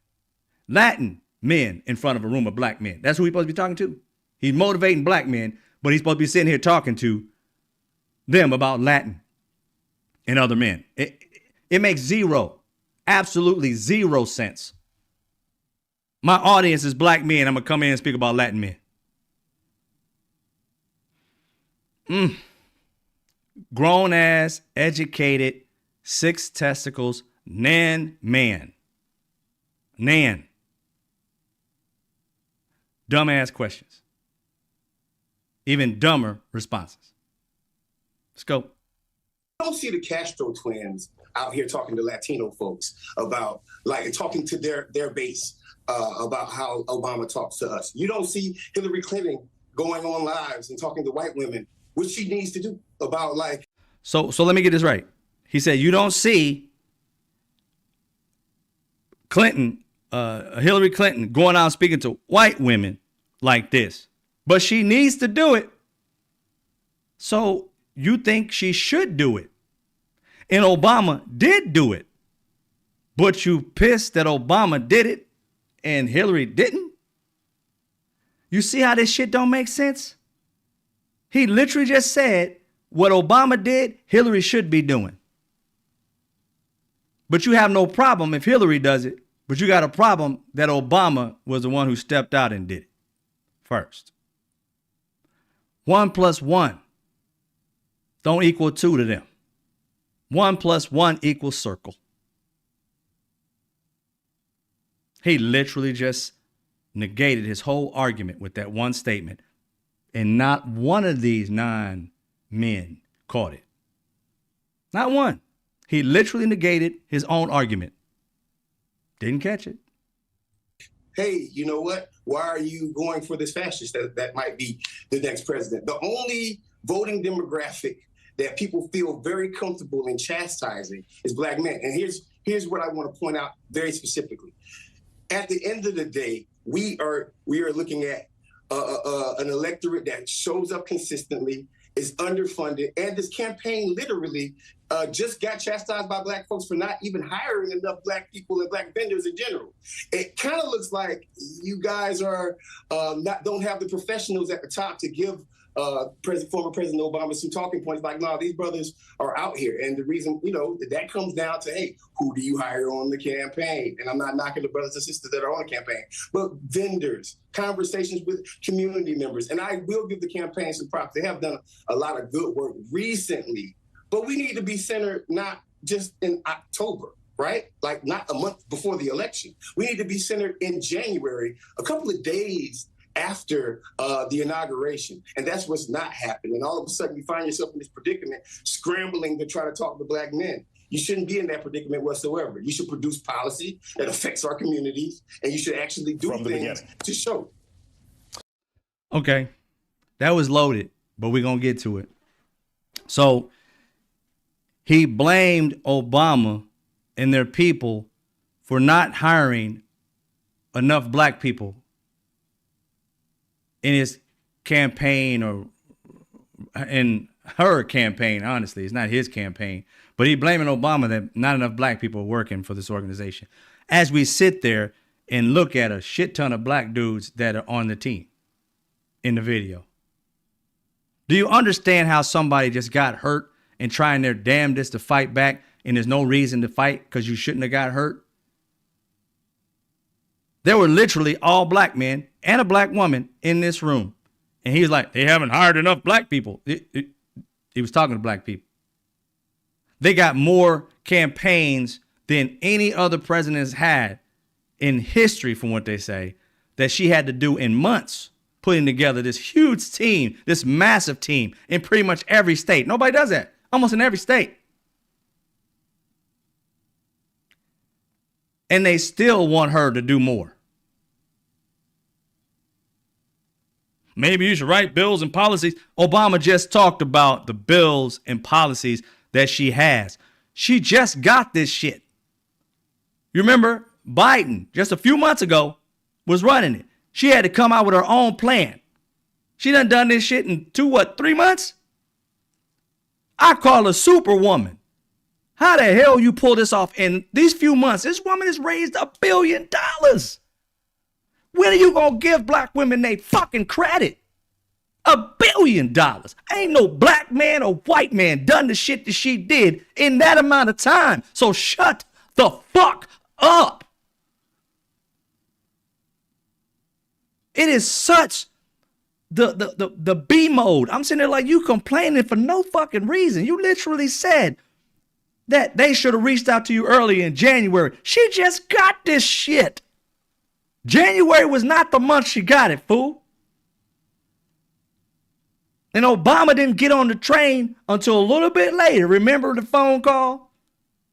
Latin men in front of a room of black men. That's who he's supposed to be talking to. He's motivating black men, but he's supposed to be sitting here talking to them about Latin and other men. It makes absolutely zero sense. My audience is black men. I'm going to come in and speak about Latin men. Grown ass, educated, 6 testicles, man. Dumbass questions. Even dumber responses. Let's go. I don't see the Castro twins out here talking to Latino folks about, talking to their base about how Obama talks to us. You don't see Hillary Clinton going on lives and talking to white women, which she needs to do about So let me get this right. He said you don't see Hillary Clinton going out and speaking to white women like this, but she needs to do it. So you think she should do it. And Obama did do it. But you pissed that Obama did it and Hillary didn't? You see how this shit don't make sense? He literally just said what Obama did, Hillary should be doing. But you have no problem if Hillary does it, but you got a problem that Obama was the one who stepped out and did it first. 1 plus 1 don't equal 2 to them. 1 plus 1 equals circle. He literally just negated his whole argument with that one statement. And not one of these 9 men caught it. Not one. He literally negated his own argument. Didn't catch it. Hey, you know what? Why are you going for this fascist that might be the next president? The only voting demographic that people feel very comfortable in chastising is black men. And here's what I want to point out very specifically. At the end of the day, we are looking at an electorate that shows up consistently, is underfunded, and this campaign literally just got chastised by black folks for not even hiring enough black people and black vendors in general. It kind of looks like you guys are don't have the professionals at the top to give former President Obama some talking points like, no, these brothers are out here. And the reason, that comes down to, hey, who do you hire on the campaign? And I'm not knocking the brothers and sisters that are on the campaign, but vendors, conversations with community members. And I will give the campaign some props. They have done a lot of good work recently, but we need to be centered not just in October, right? Like not a month before the election. We need to be centered in January, a couple of days after the inauguration. And that's what's not happening. And all of a sudden you find yourself in this predicament, scrambling to try to talk to black men. You shouldn't be in that predicament whatsoever. You should produce policy that affects our communities, and you should actually do things to show. Okay, that was loaded, but we're going to get to it. So he blamed Obama and their people for not hiring enough black people in his campaign, or in her campaign. Honestly, it's not his campaign, but he blaming Obama that not enough black people are working for this organization. As we sit there and look at a shit ton of black dudes that are on the team in the video. Do you understand how somebody just got hurt and trying their damnedest to fight back, and there's no reason to fight because you shouldn't have got hurt? There were literally all black men and a black woman in this room. And he was like, they haven't hired enough black people. He was talking to black people. They got more campaigns than any other president has had in history, from what they say, that she had to do in months, putting together this huge team, this massive team in pretty much every state. Nobody does that. Almost in every state. And they still want her to do more. Maybe you should write bills and policies. Obama just talked about the bills and policies that she has. She just got this shit. You remember Biden, just a few months ago, was running it. She had to come out with her own plan. She done this shit in 3 months? I call her superwoman. How the hell you pull this off in these few months? This woman has raised $1 billion. When are you going to give black women they fucking credit? $1 billion. Ain't no black man or white man done the shit that she did in that amount of time. So shut the fuck up. It is such the B mode. I'm sitting there like, you complaining for no fucking reason. You literally said that they should have reached out to you early in January. She just got this shit. January was not the month she got it, fool. And Obama didn't get on the train until a little bit later. Remember the phone call?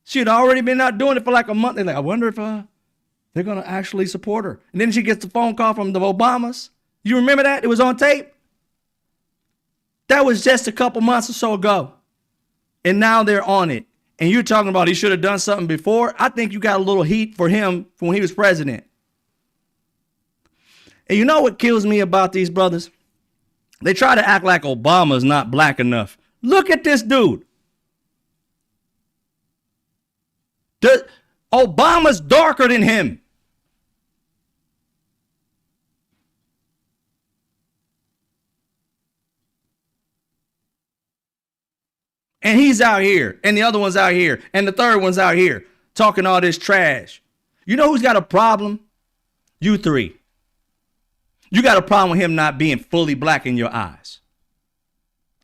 She had already been out doing it for like a month. They're like, I wonder if they're going to actually support her. And then she gets the phone call from the Obamas. You remember that? It was on tape. That was just a couple months or so ago. And now they're on it. And you're talking about he should have done something before. I think you got a little heat for him from when he was president. And you know what kills me about these brothers? They try to act like Obama's not black enough. Look at this dude. Obama's darker than him. And he's out here, and the other one's out here, and the third one's out here talking all this trash. You know who's got a problem? You three. You got a problem with him not being fully black in your eyes.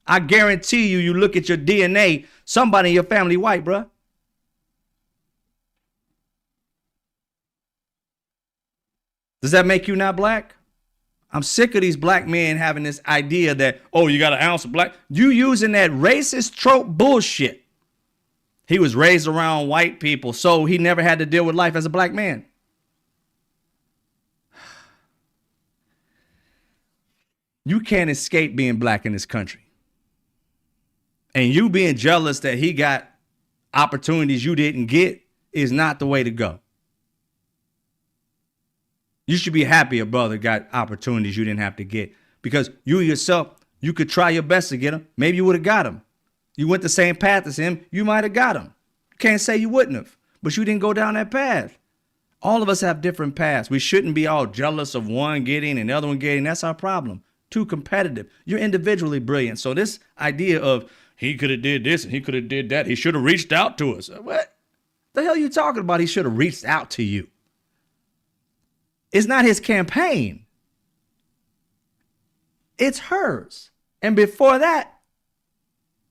I guarantee you look at your DNA, somebody in your family white, bruh. Does that make you not black? I'm sick of these black men having this idea that, oh, you got an ounce of black. You using that racist trope bullshit. He was raised around white people, so he never had to deal with life as a black man. You can't escape being black in this country. And you being jealous that he got opportunities you didn't get is not the way to go. You should be happy a brother got opportunities you didn't have to get, because you yourself, you could try your best to get them. Maybe you would have got them. You went the same path as him. You might have got him. Can't say you wouldn't have, but you didn't go down that path. All of us have different paths. We shouldn't be all jealous of one getting and the other one getting. That's our problem. Too competitive. You're individually brilliant. So this idea of he could have did this and he could have did that. He should have reached out to us. What the hell are you talking about? He should have reached out to you. It's not his campaign. It's hers. And before that,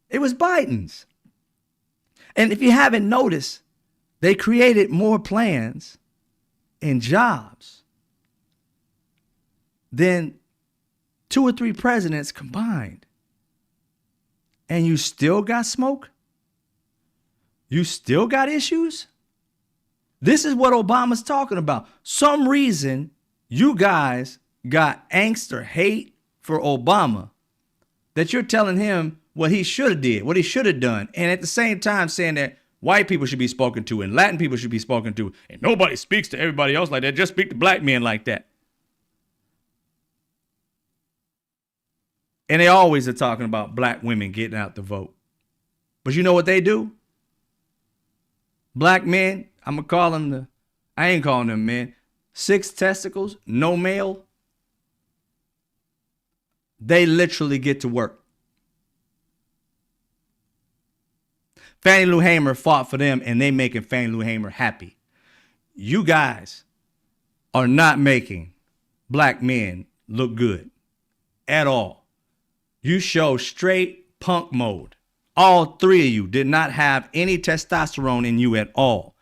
it was Biden's. And if you haven't noticed, they created more plans and jobs than 2 or 3 presidents combined. And you still got smoke? You still got issues? This is what Obama's talking about. Some reason you guys got angst or hate for Obama that you're telling him what he should have did, what he should have done. And at the same time saying that white people should be spoken to and Latin people should be spoken to. And nobody speaks to everybody else like that. Just speak to black men like that. And they always are talking about black women getting out the vote. But you know what they do? Black men, I'm going to call them I ain't calling them men. 6 testicles, no male. They literally get to work. Fannie Lou Hamer fought for them and they making Fannie Lou Hamer happy. You guys are not making black men look good at all. You show straight punk mode. All 3 of you did not have any testosterone in you at all.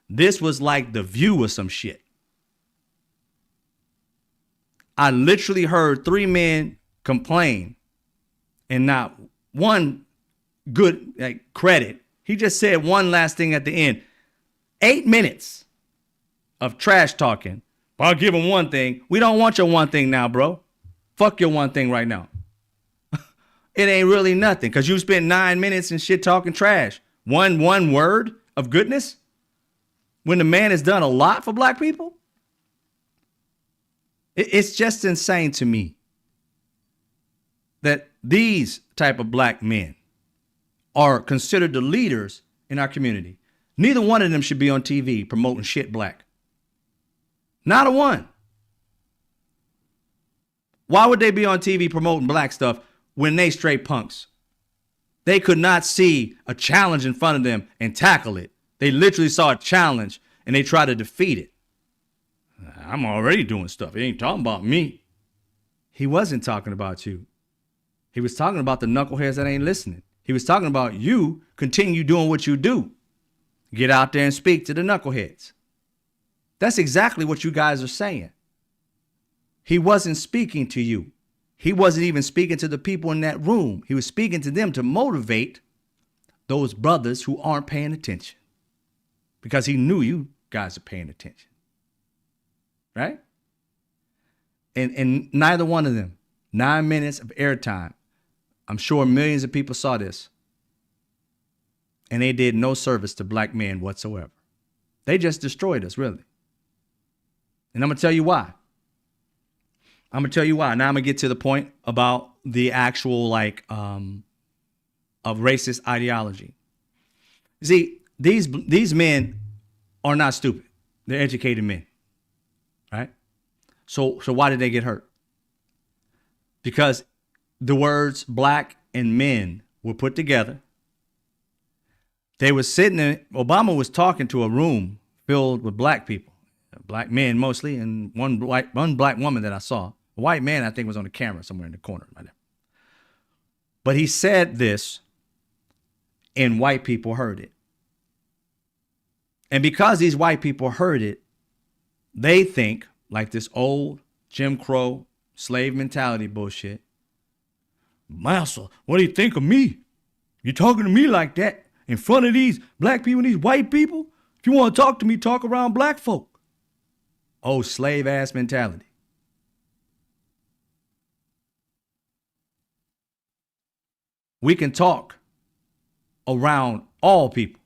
This was like The View or some shit. I literally heard 3 men complain and not one good credit. He just said one last thing at the end. 8 minutes of trash talking. I'll give him one thing. We don't want your one thing now, bro. Fuck your one thing right now. It ain't really nothing because you spent 9 minutes and shit talking trash. One word of goodness when the man has done a lot for black people. It's just insane to me that these type of black men are considered the leaders in our community. Neither one of them should be on TV promoting shit black. Not a one. Why would they be on TV promoting black stuff when they straight punks? They could not see a challenge in front of them and tackle it. They literally saw a challenge and they tried to defeat it. I'm already doing stuff. He ain't talking about me. He wasn't talking about you. He was talking about the knuckleheads that ain't listening. He was talking about you continue doing what you do. Get out there and speak to the knuckleheads. That's exactly what you guys are saying. He wasn't speaking to you. He wasn't even speaking to the people in that room. He was speaking to them to motivate those brothers who aren't paying attention. Because he knew you guys are paying attention. Right? And neither one of them, 9 minutes of airtime. I'm sure millions of people saw this. And they did no service to black men whatsoever. They just destroyed us, really. And I'm going to tell you why. Now I'm going to get to the point about the actual of racist ideology. See, these men are not stupid. They're educated men. Right? So why did they get hurt? Because the words black and men were put together. They were sitting there. Obama was talking to a room filled with black people, black men mostly, and one black woman that I saw. A white man, I think, was on the camera somewhere in the corner right there. But he said this and white people heard it. And because these white people heard it, they think, like this old Jim Crow slave mentality bullshit, Massa, what do you think of me? You talking to me like that in front of these black people, these white people? If you want to talk to me, talk around black folk. Oh, slave ass mentality. We can talk around all people.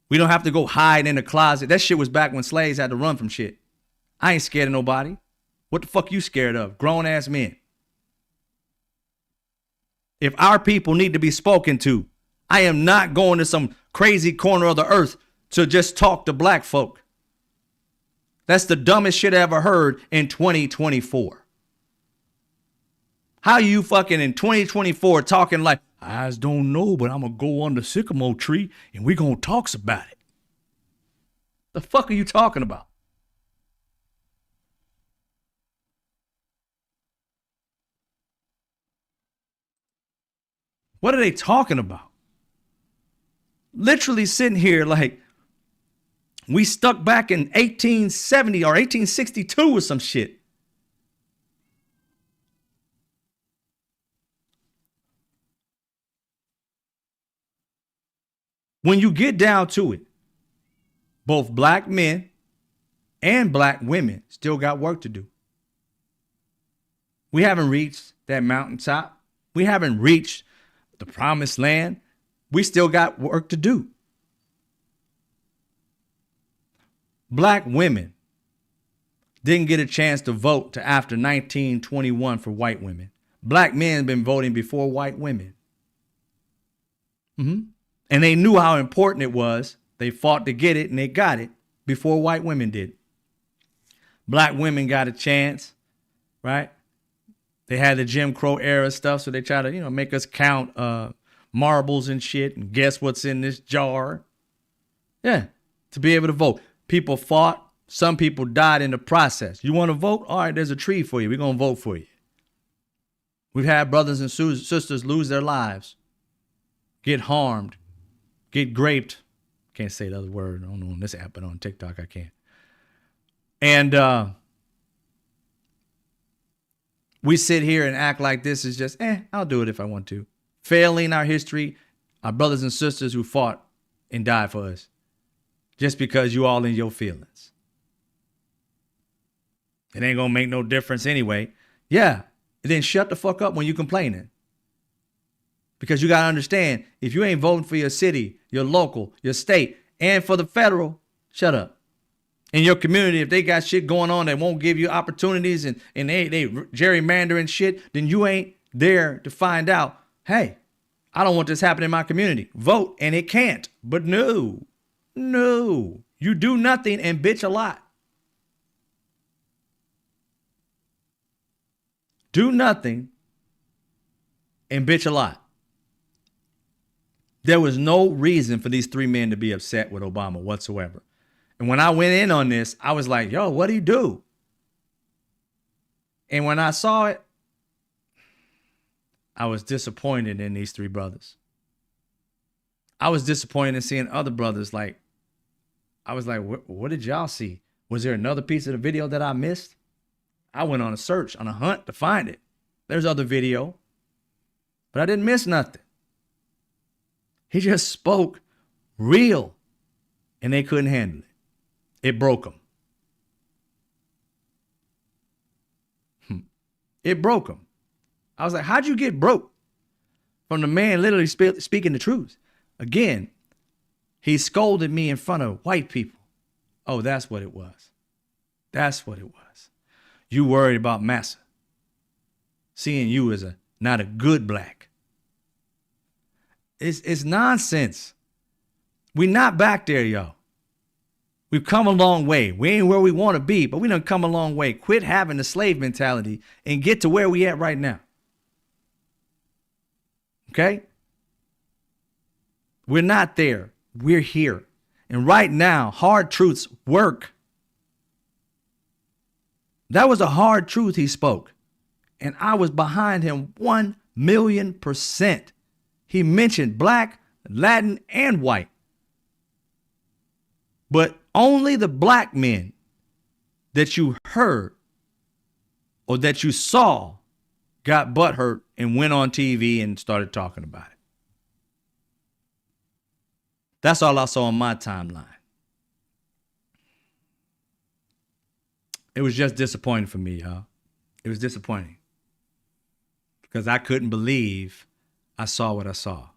We don't have to go hide in a closet. That shit was back when slaves had to run from shit. I ain't scared of nobody. What the fuck you scared of? Grown ass men. If our people need to be spoken to, I am not going to some crazy corner of the earth to just talk to black folk. That's the dumbest shit I ever heard in 2024. How you fucking in 2024 talking like, I just don't know, but I'm going to go on the sycamore tree and we going to talk about it. The fuck are you talking about? What are they talking about? Literally sitting here like we stuck back in 1870 or 1862 or some shit. When you get down to it, both black men and black women still got work to do. We haven't reached that mountaintop. We haven't reached the promised land. We still got work to do. Black women didn't get a chance to vote to after 1921 for white women. Black men have been voting before white women. And they knew how important it was. They fought to get it and they got it before white women did. Black women got a chance, right? They had the Jim Crow era stuff, so they try to, make us count marbles and shit and guess what's in this jar. Yeah, to be able to vote. People fought. Some people died in the process. You want to vote? All right, there's a tree for you. We're going to vote for you. We've had brothers and sisters lose their lives, get harmed, get raped. Can't say the other word. I don't know on this app, but on TikTok I can. And we sit here and act like this is just, I'll do it if I want to. Failing our history, our brothers and sisters who fought and died for us. Just because you all in your feelings. It ain't gonna make no difference anyway. Yeah, then shut the fuck up when you complaining. Because you gotta understand, if you ain't voting for your city, your local, your state, and for the federal, shut up. In your community, if they got shit going on that won't give you opportunities and they gerrymandering shit, then you ain't there to find out, hey, I don't want this happening in my community. Vote, and it can't. But no, you do nothing and bitch a lot. Do nothing and bitch a lot. There was no reason for these three men to be upset with Obama whatsoever. And when I went in on this, I was like, yo, what'd he do? And when I saw it, I was disappointed in these three brothers. I was disappointed in seeing other brothers. I was like, what did y'all see? Was there another piece of the video that I missed? I went on a search, on a hunt to find it. There's other video, but I didn't miss nothing. He just spoke real and they couldn't handle it. It broke them. It broke them. I was like, how'd you get broke? From the man literally speaking the truth. Again, he scolded me in front of white people. Oh, that's what it was. That's what it was. You worried about Massa. Seeing you as not a good black. It's nonsense. We're not back there, y'all. We've come a long way. We ain't where we want to be, but we done come a long way. Quit having the slave mentality and get to where we at right now. Okay? We're not there. We're here. And right now, hard truths work. That was a hard truth he spoke. And I was behind him 1 1,000,000%. He mentioned black, Latin, and white. But only the black men that you heard or that you saw got butthurt and went on TV and started talking about it. That's all I saw on my timeline. It was just disappointing for me, y'all. It was disappointing because I couldn't believe I saw what I saw.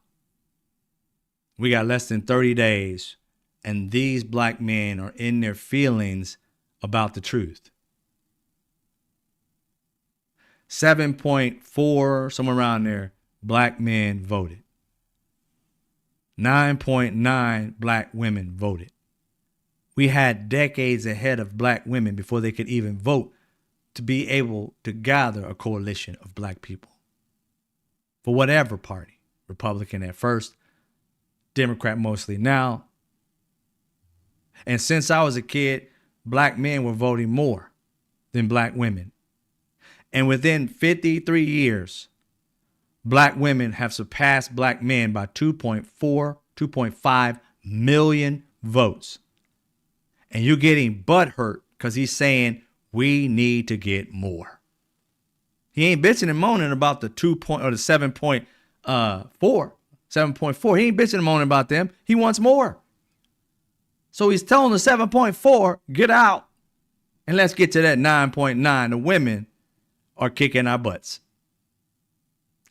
We got less than 30 days, and these black men are in their feelings about the truth. 7.4, somewhere around there, black men voted. 9.9 black women voted. We had decades ahead of black women before they could even vote to be able to gather a coalition of black people for whatever party. Republican at first, Democrat mostly now. And since I was a kid, black men were voting more than black women. And within 53 years, black women have surpassed black men by 2.4, 2.5 million votes. And you're getting butthurt because he's saying we need to get more. He ain't bitching and moaning about the 7.4. 7.4. He ain't bitching and moaning about them. He wants more. So he's telling the 7.4, get out and let's get to that 9.9. The women are kicking our butts.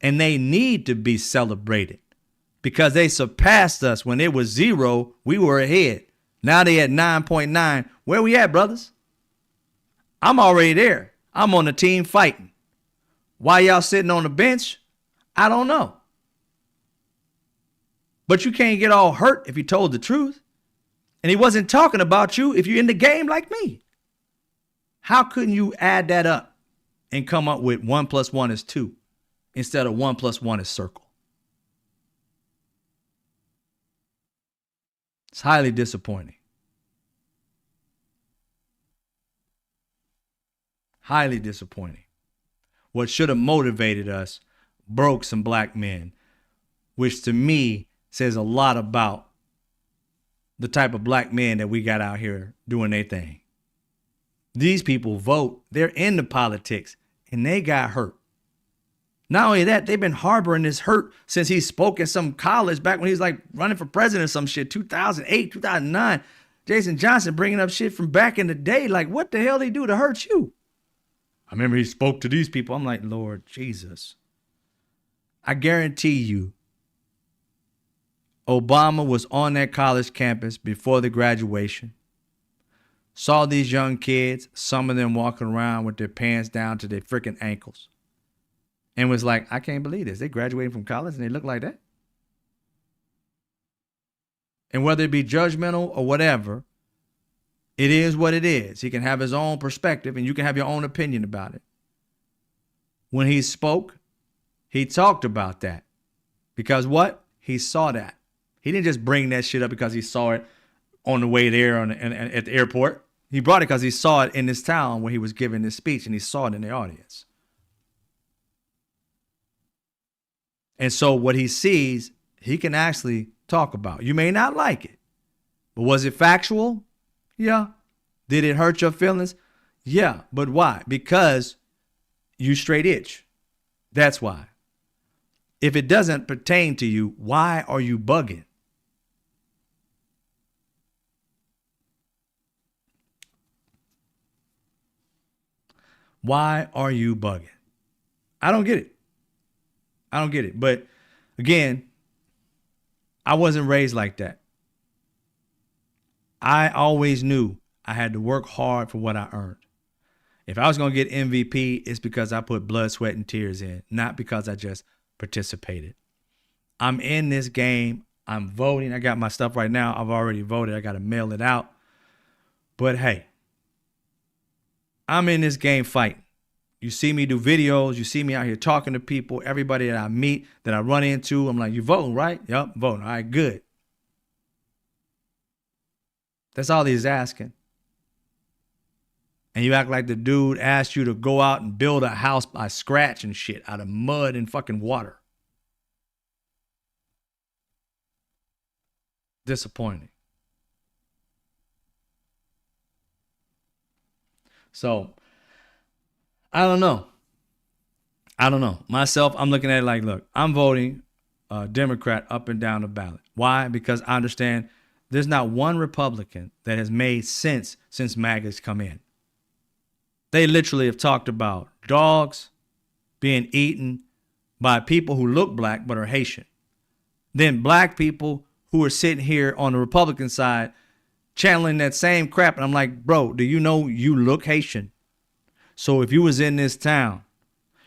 And they need to be celebrated because they surpassed us. When it was 0, we were ahead. Now they at 9.9. Where we at, brothers? I'm already there. I'm on the team fighting. Why y'all sitting on the bench? I don't know. But you can't get all hurt if you told the truth. And he wasn't talking about you if you're in the game like me. How couldn't you add that up and come up with 1 + 1 is 2 instead of 1 + 1 is circle? It's highly disappointing. Highly disappointing. What should have motivated us broke some black men, which to me says a lot about the type of black men that we got out here doing their thing. These people vote, they're into politics, and they got hurt. Not only that, they've been harboring this hurt since he spoke at some college back when he was like running for president or some shit, 2008, 2009. Jason Johnson bringing up shit from back in the day. Like, what the hell did he do to hurt you? I remember he spoke to these people. I'm like, Lord Jesus. I guarantee you, Obama was on that college campus before the graduation, saw these young kids, some of them walking around with their pants down to their freaking ankles, and was like, I can't believe this. They graduated from college and they look like that. And whether it be judgmental or whatever, it is what it is. He can have his own perspective and you can have your own opinion about it. When he spoke, he talked about that. Because what? He saw that. He didn't just bring that shit up because he saw it on the way there at the airport. He brought it because he saw it in this town where he was giving this speech and he saw it in the audience. And so what he sees, he can actually talk about. You may not like it, but was it factual? Yeah. Did it hurt your feelings? Yeah. But why? Because you straight itch. That's why. If it doesn't pertain to you, why are you bugging? Why are you bugging? I don't get it. I don't get it. But again, I wasn't raised like that. I always knew I had to work hard for what I earned. If I was going to get MVP, it's because I put blood, sweat, and tears in, not because I just participated. I'm in this game. I'm voting. I got my stuff right now. I've already voted. I got to mail it out. But hey, I'm in this game fighting. You see me do videos. You see me out here talking to people. Everybody that I meet, that I run into, I'm like, you voting, right? Yep, voting. All right, good. That's all he's asking. And you act like the dude asked you to go out and build a house by scratch and shit out of mud and fucking water. Disappointing. So, I don't know. Myself, I'm looking at it like, look, I'm voting Democrat up and down the ballot. Why? Because I understand there's not one Republican that has made sense since MAGA's come in. They literally have talked about dogs being eaten by people who look black but are Haitian. Then black people who are sitting here on the Republican side channeling that same crap. And I'm like, bro, do you know you look Haitian? So if you was in this town,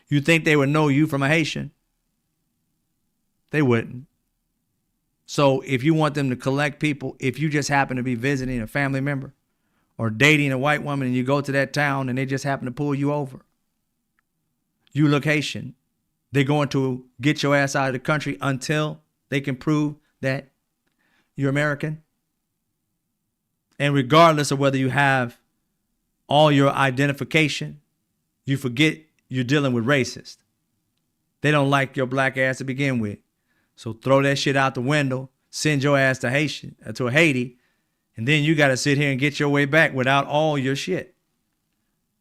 you think they would know you from a Haitian? They wouldn't. So if you want them to collect people, if you just happen to be visiting a family member or dating a white woman and you go to that town and they just happen to pull you over, you look Haitian. They're going to get your ass out of the country until they can prove that you're American. And regardless of whether you have all your identification, you forget you're dealing with racists. They don't like your black ass to begin with. So throw that shit out the window, send your ass to Haiti, and then you got to sit here and get your way back without all your shit.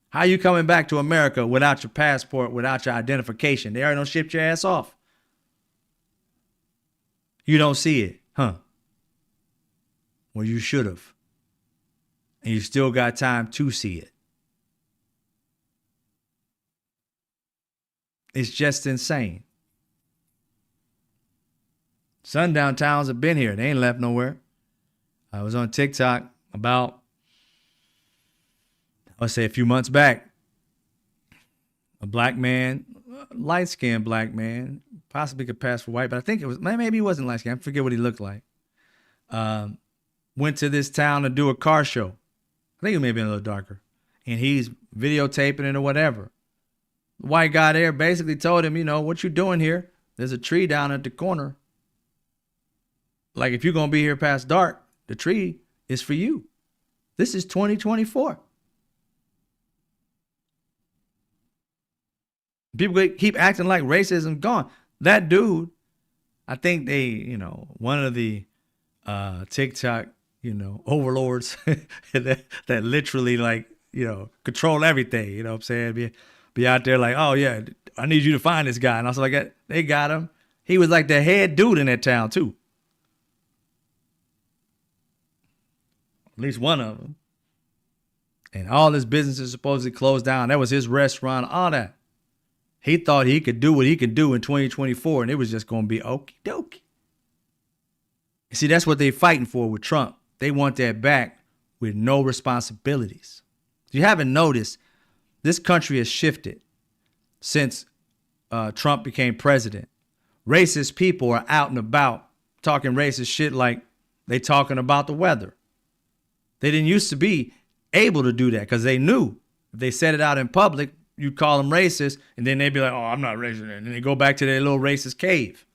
How you coming back to America without your passport, without your identification? They already done shipped your ass off. You don't see it, huh? Well, you should have. And you still got time to see it. It's just insane. Sundown towns have been here. They ain't left nowhere. I was on TikTok about, let's say a few months back. A black man, light-skinned black man, possibly could pass for white, but I think it was, maybe he wasn't light-skinned. I forget what he looked like. Went to this town to do a car show. I think it may have been a little darker. And he's videotaping it or whatever. The white guy there basically told him, you know, what you doing here? There's a tree down at the corner. Like, if you're going to be here past dark, the tree is for you. This is 2024. People keep acting like racism gone. That dude, I think they, you know, one of the TikTok, you know, overlords that literally, like, you know, control everything. You know what I'm saying? Be out there like, oh, yeah, I need you to find this guy. And I was like, they got him. He was like the head dude in that town, too. At least one of them. And all his businesses supposedly closed down. That was his restaurant, all that. He thought he could do what he could do in 2024, and it was just going to be okie dokie. You see, that's what they're fighting for with Trump. They want that back with no responsibilities. If you haven't noticed, this country has shifted since Trump became president. Racist people are out and about talking racist shit like they talking about the weather. They didn't used to be able to do that because they knew if they said it out in public, you'd call them racist, and then they'd be like, oh, I'm not racist. And then they go back to their little racist cave.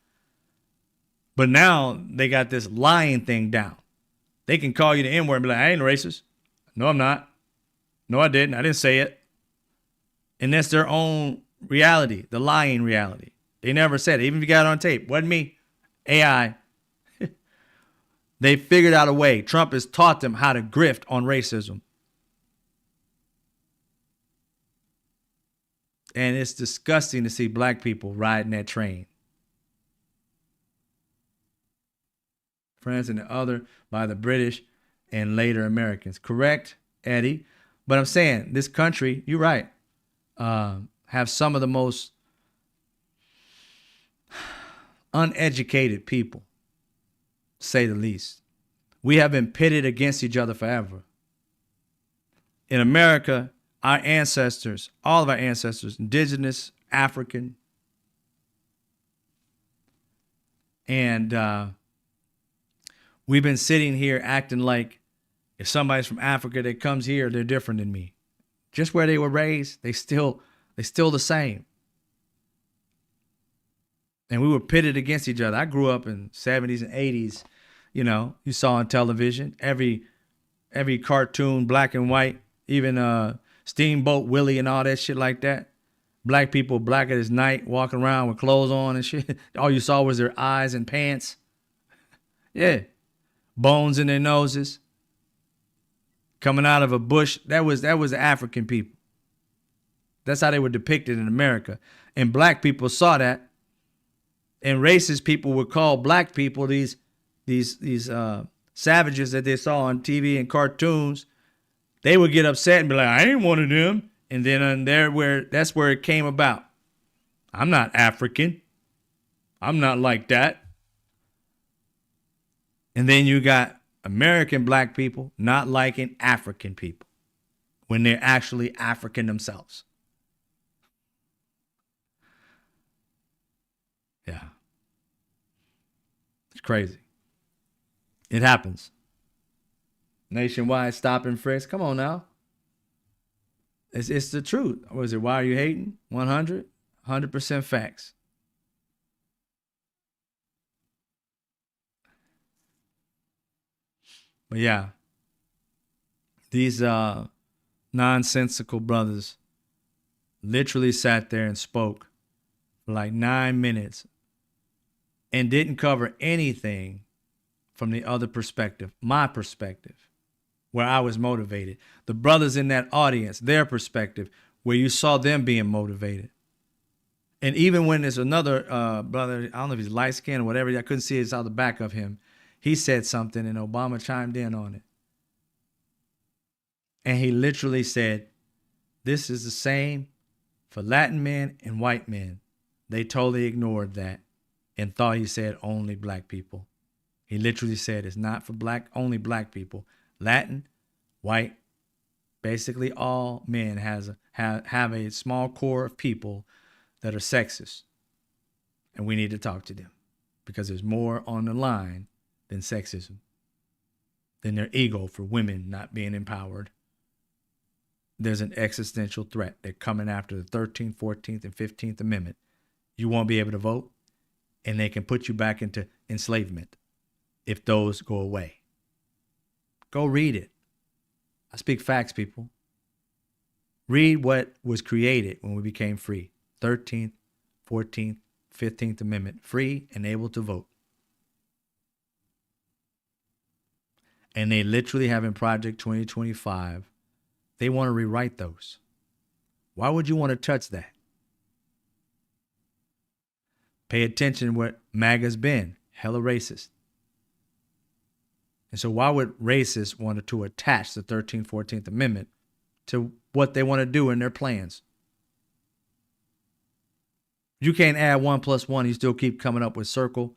But now they got this lying thing down. They can call you the N-word and be like, I ain't racist. No, I'm not. No, I didn't. I didn't say it. And that's their own reality, the lying reality. They never said it. Even if you got it on tape. Wasn't me. AI. They figured out a way. Trump has taught them how to grift on racism. And it's disgusting to see black people riding that train. France and the other by the British and later Americans. Correct, Eddie? But I'm saying this country, you're right, have some of the most uneducated people, to say the least. We have been pitted against each other forever. In America, our ancestors, all of our ancestors, indigenous, African, and we've been sitting here acting like if somebody's from Africa that comes here, they're different than me. Just where they were raised, they still the same. And we were pitted against each other. I grew up in 70s and 80s. You know, you saw on television, every cartoon, black and white, even Steamboat Willie and all that shit like that. Black people black as night walking around with clothes on and shit. All you saw was their eyes and pants. Yeah. Bones in their noses. Coming out of a bush. That was the African people. That's how they were depicted in America. And black people saw that. And racist people would call black people these savages that they saw on TV and cartoons. They would get upset and be like, I ain't one of them. And then that's where it came about. I'm not African. I'm not like that. And then you got American black people not liking African people when they're actually African themselves. Yeah. It's crazy. It happens. Nationwide stop and frisk. Come on now. It's the truth. Was it, why are you hating? 100% facts. But yeah, these nonsensical brothers literally sat there and spoke for like 9 minutes and didn't cover anything from the other perspective, my perspective, where I was motivated. The brothers in that audience, their perspective, where you saw them being motivated. And even when there's another brother, I don't know if he's light skinned or whatever, I couldn't see it, saw the back of him. He said something and Obama chimed in on it. And he literally said, this is the same for Latin men and white men. They totally ignored that and thought he said only black people. He literally said it's not for only black people. Latin, white, basically all men have a small core of people that are sexist. And we need to talk to them because there's more on the line than sexism, than their ego for women not being empowered. There's an existential threat. They're coming after the 13th, 14th, and 15th Amendment. You won't be able to vote, and they can put you back into enslavement if those go away. Go read it. I speak facts, people. Read what was created when we became free. 13th, 14th, 15th Amendment. Free and able to vote. And they literally have in Project 2025, they want to rewrite those. Why would you want to touch that? Pay attention to what MAGA's been. Hella racist. And so why would racists want to attach the 13th, 14th Amendment to what they want to do in their plans? You can't add 1 + 1. You still keep coming up with circle.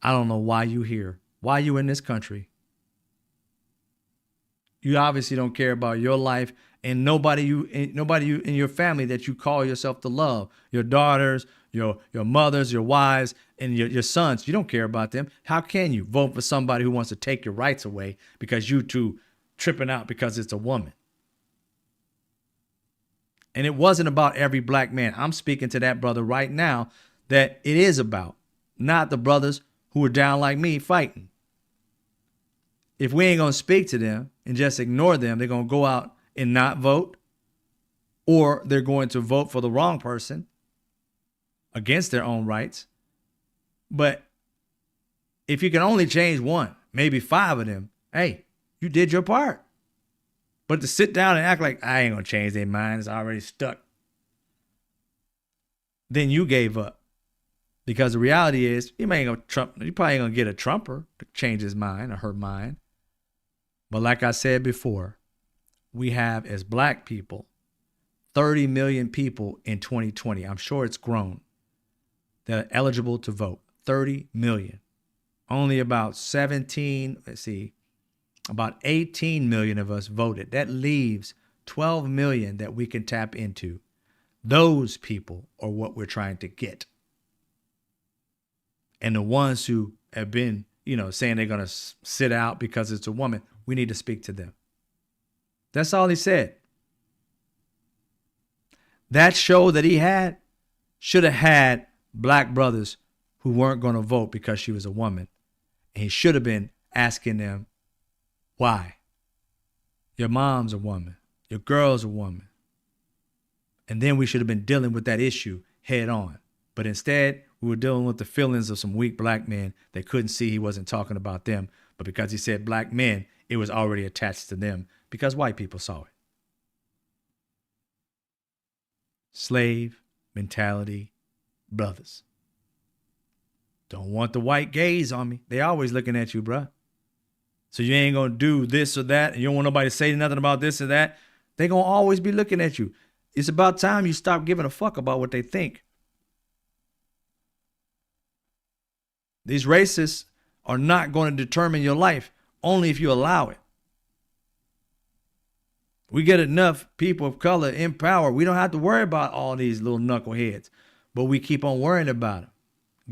I don't know why you here. Why you in this country? You obviously don't care about your life and nobody in your family that you call yourself to love. Your daughters, your mothers, your wives, and your sons. You don't care about them. How can you vote for somebody who wants to take your rights away because you two tripping out because it's a woman? And it wasn't about every black man. I'm speaking to that brother right now that it is about, not the brothers who are down like me fighting. If we ain't going to speak to them and just ignore them, they're going to go out and not vote, or they're going to vote for the wrong person against their own rights. But if you can only change one, maybe 5 of them, hey, you did your part. But to sit down and act like I ain't going to change their mind, it's already stuck, then you gave up. Because the reality is, you probably ain't going to get a Trumper to change his mind or her mind. But like I said before, we have, as black people, 30 million people in 2020. I'm sure it's grown. That are eligible to vote. 30 million. Only about 18 million of us voted. That leaves 12 million that we can tap into. Those people are what we're trying to get. And the ones who have been, saying they're going to sit out because it's a woman, we need to speak to them. That's all he said. That show that he had should have had black brothers who weren't going to vote because she was a woman. And he should have been asking them, why? Your mom's a woman. Your girl's a woman. And then we should have been dealing with that issue head on. But instead, we were dealing with the feelings of some weak black men that couldn't see he wasn't talking about them. But because he said black men, it was already attached to them because white people saw it. Slave mentality brothers. Don't want the white gaze on me. They always looking at you, bruh. So you ain't going to do this or that, and you don't want nobody to say nothing about this or that. They going to always be looking at you. It's about time you stop giving a fuck about what they think. These racists are not going to determine your life only if you allow it. We get enough people of color in power. We don't have to worry about all these little knuckleheads, but we keep on worrying about them,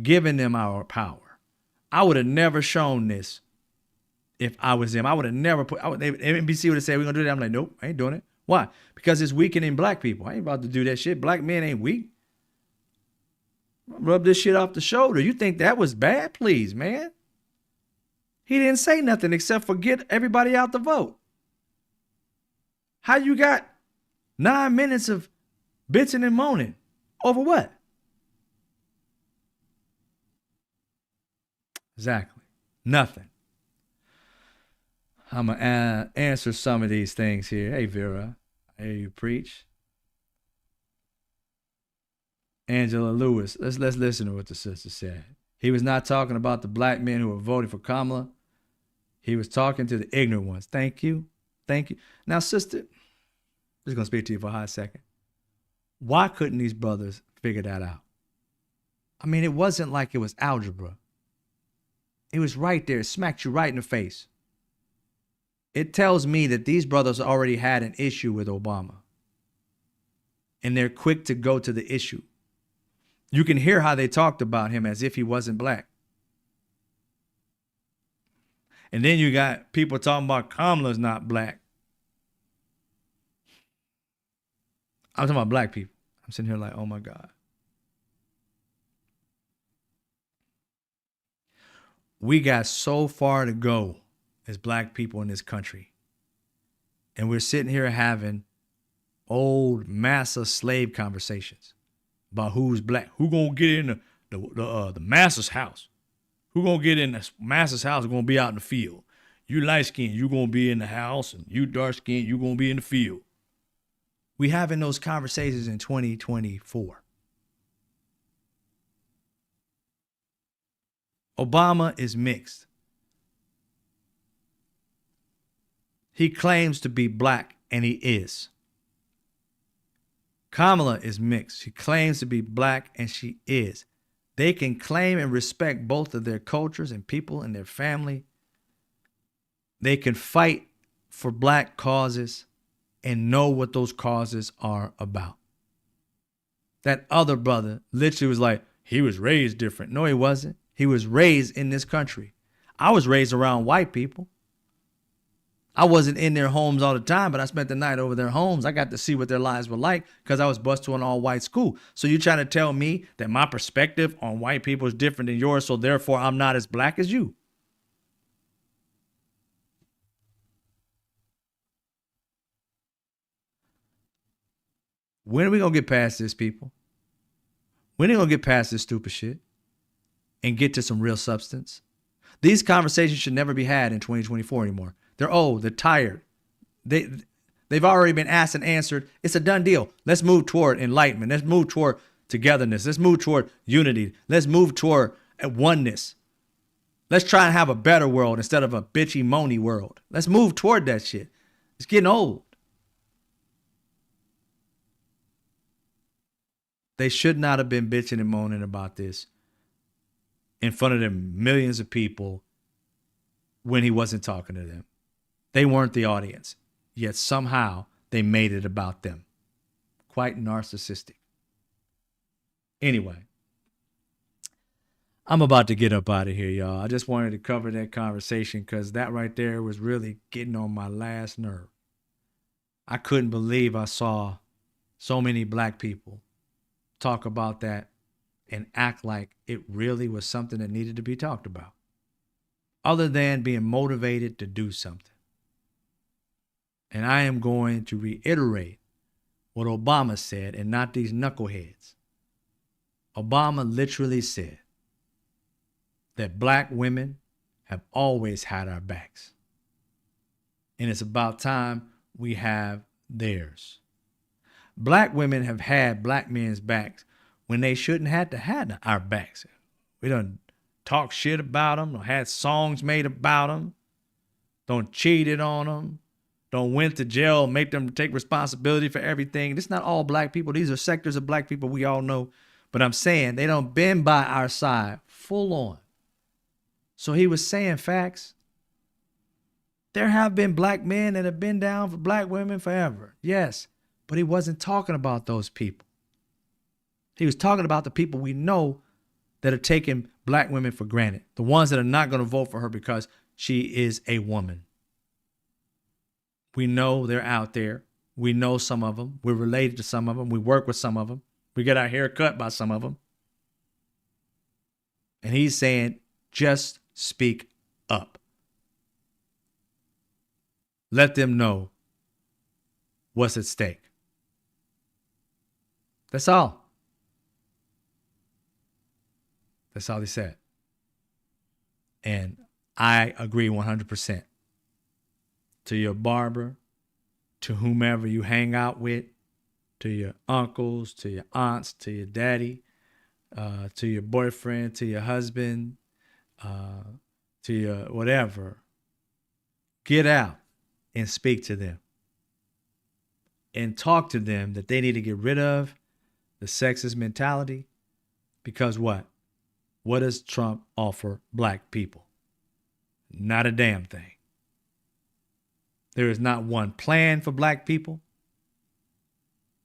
giving them our power. I would have never shown this if I was them. I would have never put, NBC would have said, we're going to do that. I'm like, nope, I ain't doing it. Why? Because it's weakening black people. I ain't about to do that shit. Black men ain't weak. Rub this shit off the shoulder. You think that was bad? Please, man. He didn't say nothing except for get everybody out the vote. How you got 9 minutes of bitching and moaning over what? Exactly. Nothing. I'm going to answer some of these things here. Hey, Vera, I hear you preach. Angela Lewis, let's listen to what the sister said. He was not talking about the black men who were voting for Kamala. He was talking to the ignorant ones. Thank you. Thank you. Now, sister, I'm just going to speak to you for a hot second. Why couldn't these brothers figure that out? I mean, it wasn't like it was algebra. It was right there. It smacked you right in the face. It tells me that these brothers already had an issue with Obama. And they're quick to go to the issue. You can hear how they talked about him as if he wasn't black. And then you got people talking about Kamala's not black. I'm talking about black people. I'm sitting here like, oh my God. We got so far to go as black people in this country. And we're sitting here having old massa slave conversations about who's black. Who gonna get in the massa's house? Who gonna get in the massa's house? Gonna be out in the field. You light skinned, you gonna be in the house, and you dark skinned, you gonna be in the field. We having those conversations in 2024. Obama is mixed. He claims to be black, and he is. Kamala is mixed. She claims to be black, and she is. They can claim and respect both of their cultures and people and their family. They can fight for black causes and know what those causes are about. That other brother literally was like, he was raised different. No, he wasn't. He was raised in this country. I was raised around white people. I wasn't in their homes all the time, but I spent the night over their homes. I got to see what their lives were like because I was bused to an all-white school. So you're trying to tell me that my perspective on white people is different than yours, so therefore I'm not as black as you? When are we going to get past this, people? When are we going to get past this stupid shit and get to some real substance? These conversations should never be had in 2024 anymore. They're old. They're tired. They've already been asked and answered. It's a done deal. Let's move toward enlightenment. Let's move toward togetherness. Let's move toward unity. Let's move toward oneness. Let's try and have a better world instead of a bitchy, moany world. Let's move toward that shit. It's getting old. They should not have been bitching and moaning about this in front of them millions of people when he wasn't talking to them. They weren't the audience, yet somehow they made it about them. Quite narcissistic. Anyway, I'm about to get up out of here, y'all. I just wanted to cover that conversation because that right there was really getting on my last nerve. I couldn't believe I saw so many black people talk about that and act like it really was something that needed to be talked about, other than being motivated to do something. And I am going to reiterate what Obama said and not these knuckleheads. Obama literally said that black women have always had our backs. And it's about time we have theirs. Black women have had black men's backs when they shouldn't have to have our backs. We done talk shit about them, don't had songs made about them, don't cheated on them, don't went to jail, make them take responsibility for everything. This is not all black people. These are sectors of black people we all know. But I'm saying they don't been by our side full on. So he was saying facts. There have been black men that have been down for black women forever. Yes, but he wasn't talking about those people. He was talking about the people we know that are taking black women for granted. The ones that are not going to vote for her because she is a woman. We know they're out there. We know some of them. We're related to some of them. We work with some of them. We get our hair cut by some of them. And he's saying, just speak up. Let them know what's at stake. That's all. That's all he said. And I agree 100%. To your barber, to whomever you hang out with, to your uncles, to your aunts, to your daddy, to your boyfriend, to your husband, to your whatever. Get out and speak to them. And talk to them that they need to get rid of the sexist mentality. Because what? What does Trump offer black people? Not a damn thing. There is not one plan for black people.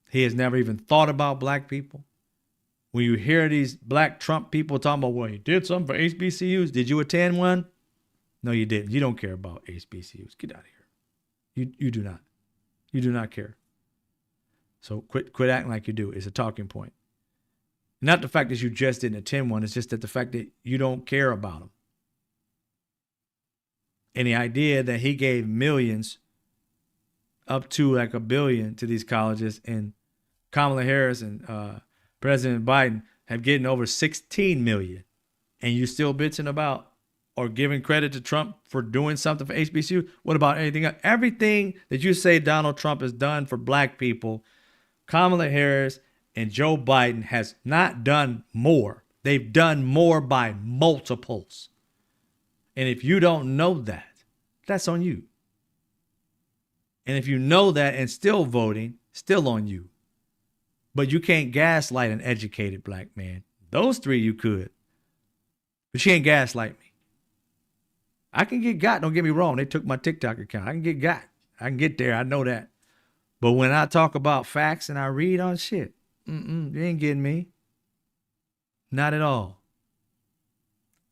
He has never even thought about black people. When you hear these black Trump people talking about, well, he did something for HBCUs. Did you attend one? No, you didn't. You don't care about HBCUs. Get out of here. You do not. You do not care. So quit acting like you do. It's a talking point. Not the fact that you just didn't attend one. It's just that the fact that you don't care about them. And the idea that he gave millions up to like $1 billion to these colleges, and Kamala Harris and President Biden have getting over 16 million, and you still bitching about or giving credit to Trump for doing something for HBCU? What about anything else? Everything that you say Donald Trump has done for black people, Kamala Harris and Joe Biden has not done more. They've done more by multiples. And if you don't know that, that's on you. And if you know that and still voting, still on you. But you can't gaslight an educated black man. Those three you could. But she ain't gaslight me. I can get got, don't get me wrong. They took my TikTok account. I can get got. I can get there. I know that. But when I talk about facts and I read on shit, you ain't getting me. Not at all.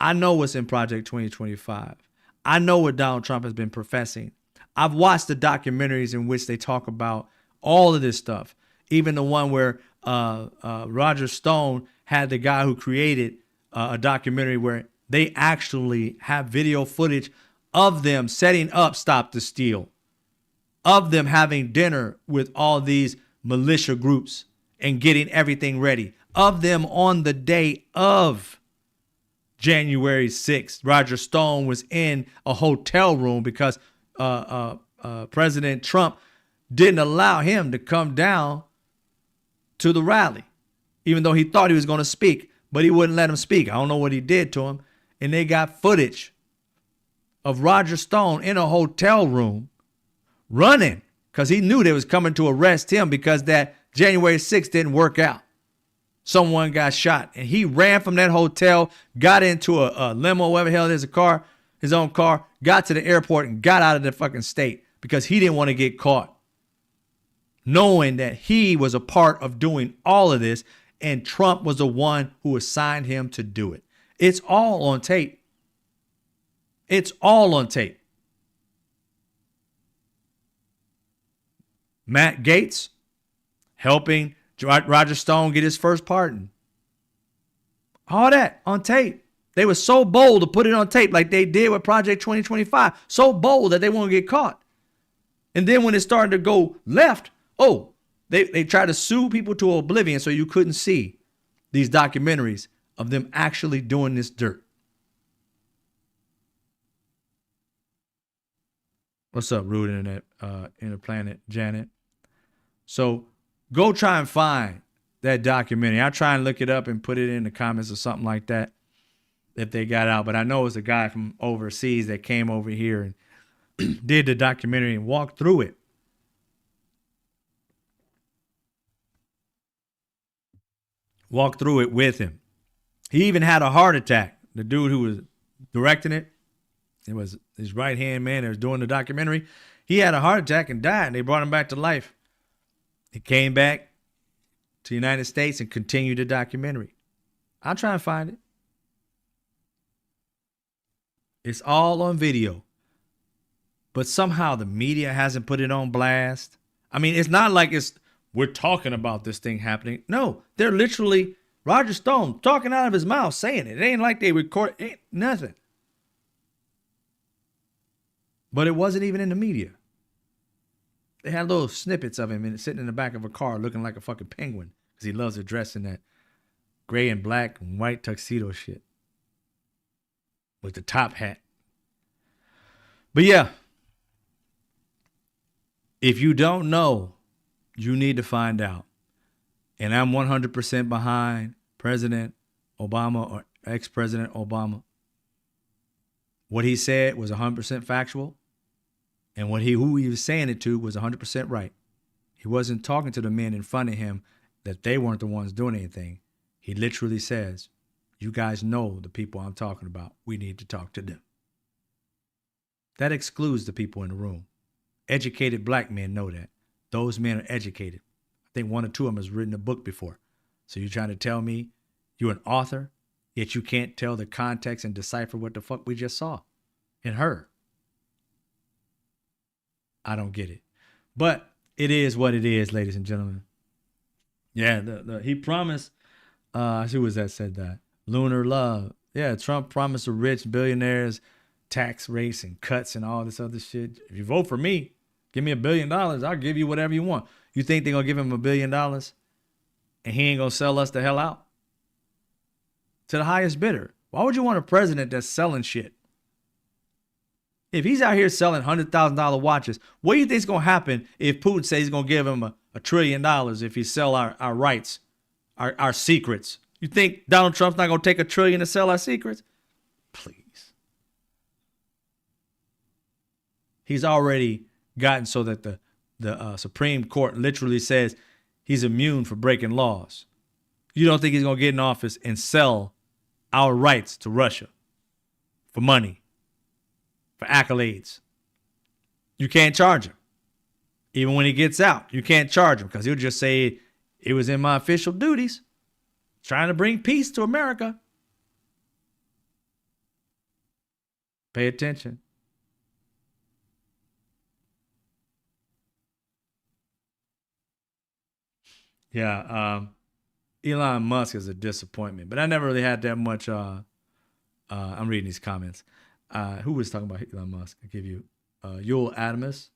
I know what's in Project 2025. I know what Donald Trump has been professing. I've watched the documentaries in which they talk about all of this stuff. Even the one where Roger Stone had the guy who created a documentary where they actually have video footage of them setting up Stop the Steal, of them having dinner with all these militia groups and getting everything ready, of them on the day of January 6th. Roger Stone was in a hotel room because President Trump didn't allow him to come down to the rally, even though he thought he was going to speak, but he wouldn't let him speak. I don't know what he did to him. And they got footage of Roger Stone in a hotel room running because he knew they was coming to arrest him because that January 6th didn't work out. Someone got shot and he ran from that hotel, got into a limo, whatever the hell it is, a car, his own car, got to the airport and got out of the fucking state because he didn't want to get caught, knowing that he was a part of doing all of this and Trump was the one who assigned him to do it. It's all on tape. It's all on tape. Matt Gaetz helping Roger Stone get his first pardon. All that on tape. They were so bold to put it on tape like they did with Project 2025. So bold that they won't get caught. And then when it started to go left, they tried to sue people to oblivion so you couldn't see these documentaries of them actually doing this dirt. What's up, Rude Internet, Interplanet, Janet? So go try and find that documentary. I'll try and look it up and put it in the comments or something like that if they got out. But I know it's a guy from overseas that came over here and did the documentary and walked through it. Walked through it with him. He even had a heart attack. The dude who was directing it was his right-hand man that was doing the documentary. He had a heart attack and died, and they brought him back to life. He came back to the United States and continued the documentary. I'll try and find it. It's all on video. But somehow the media hasn't put it on blast. I mean, it's not like we're talking about this thing happening. No, they're literally Roger Stone talking out of his mouth saying it. It ain't like they record, ain't nothing. But it wasn't even in the media. They had little snippets of him sitting in the back of a car looking like a fucking penguin because he loves to dress in that gray and black and white tuxedo shit with the top hat. But yeah, if you don't know, you need to find out. And I'm 100% behind President Obama or ex-President Obama. What he said was 100% factual. And who he was saying it to was 100% right. He wasn't talking to the men in front of him that they weren't the ones doing anything. He literally says, you guys know the people I'm talking about. We need to talk to them. That excludes the people in the room. Educated black men know that. Those men are educated. I think one or two of them has written a book before. So you're trying to tell me you're an author, yet you can't tell the context and decipher what the fuck we just saw and heard. I don't get it. But it is what it is, ladies and gentlemen. Yeah, he promised, who was that said that? Lunar Love. Yeah, Trump promised the rich billionaires tax rates and cuts and all this other shit. If you vote for me, give me $1 billion. I'll give you whatever you want. You think they're going to give him $1 billion and he ain't going to sell us the hell out? To the highest bidder. Why would you want a president that's selling shit? If he's out here selling $100,000 watches, what do you think is going to happen if Putin says he's going to give him $1 trillion if he sell our rights, our secrets? You think Donald Trump's not going to take $1 trillion to sell our secrets? Please. He's already gotten so that the Supreme Court literally says he's immune for breaking laws. You don't think he's going to get in office and sell our rights to Russia for money? For accolades. You can't charge him. Even when he gets out, you can't charge him because he'll just say it was in my official duties, trying to bring peace to America. Pay attention. Yeah, Elon Musk is a disappointment, but I never really had that much. I'm reading these comments. Who was talking about Elon Musk? I'll give you Yul Adamus.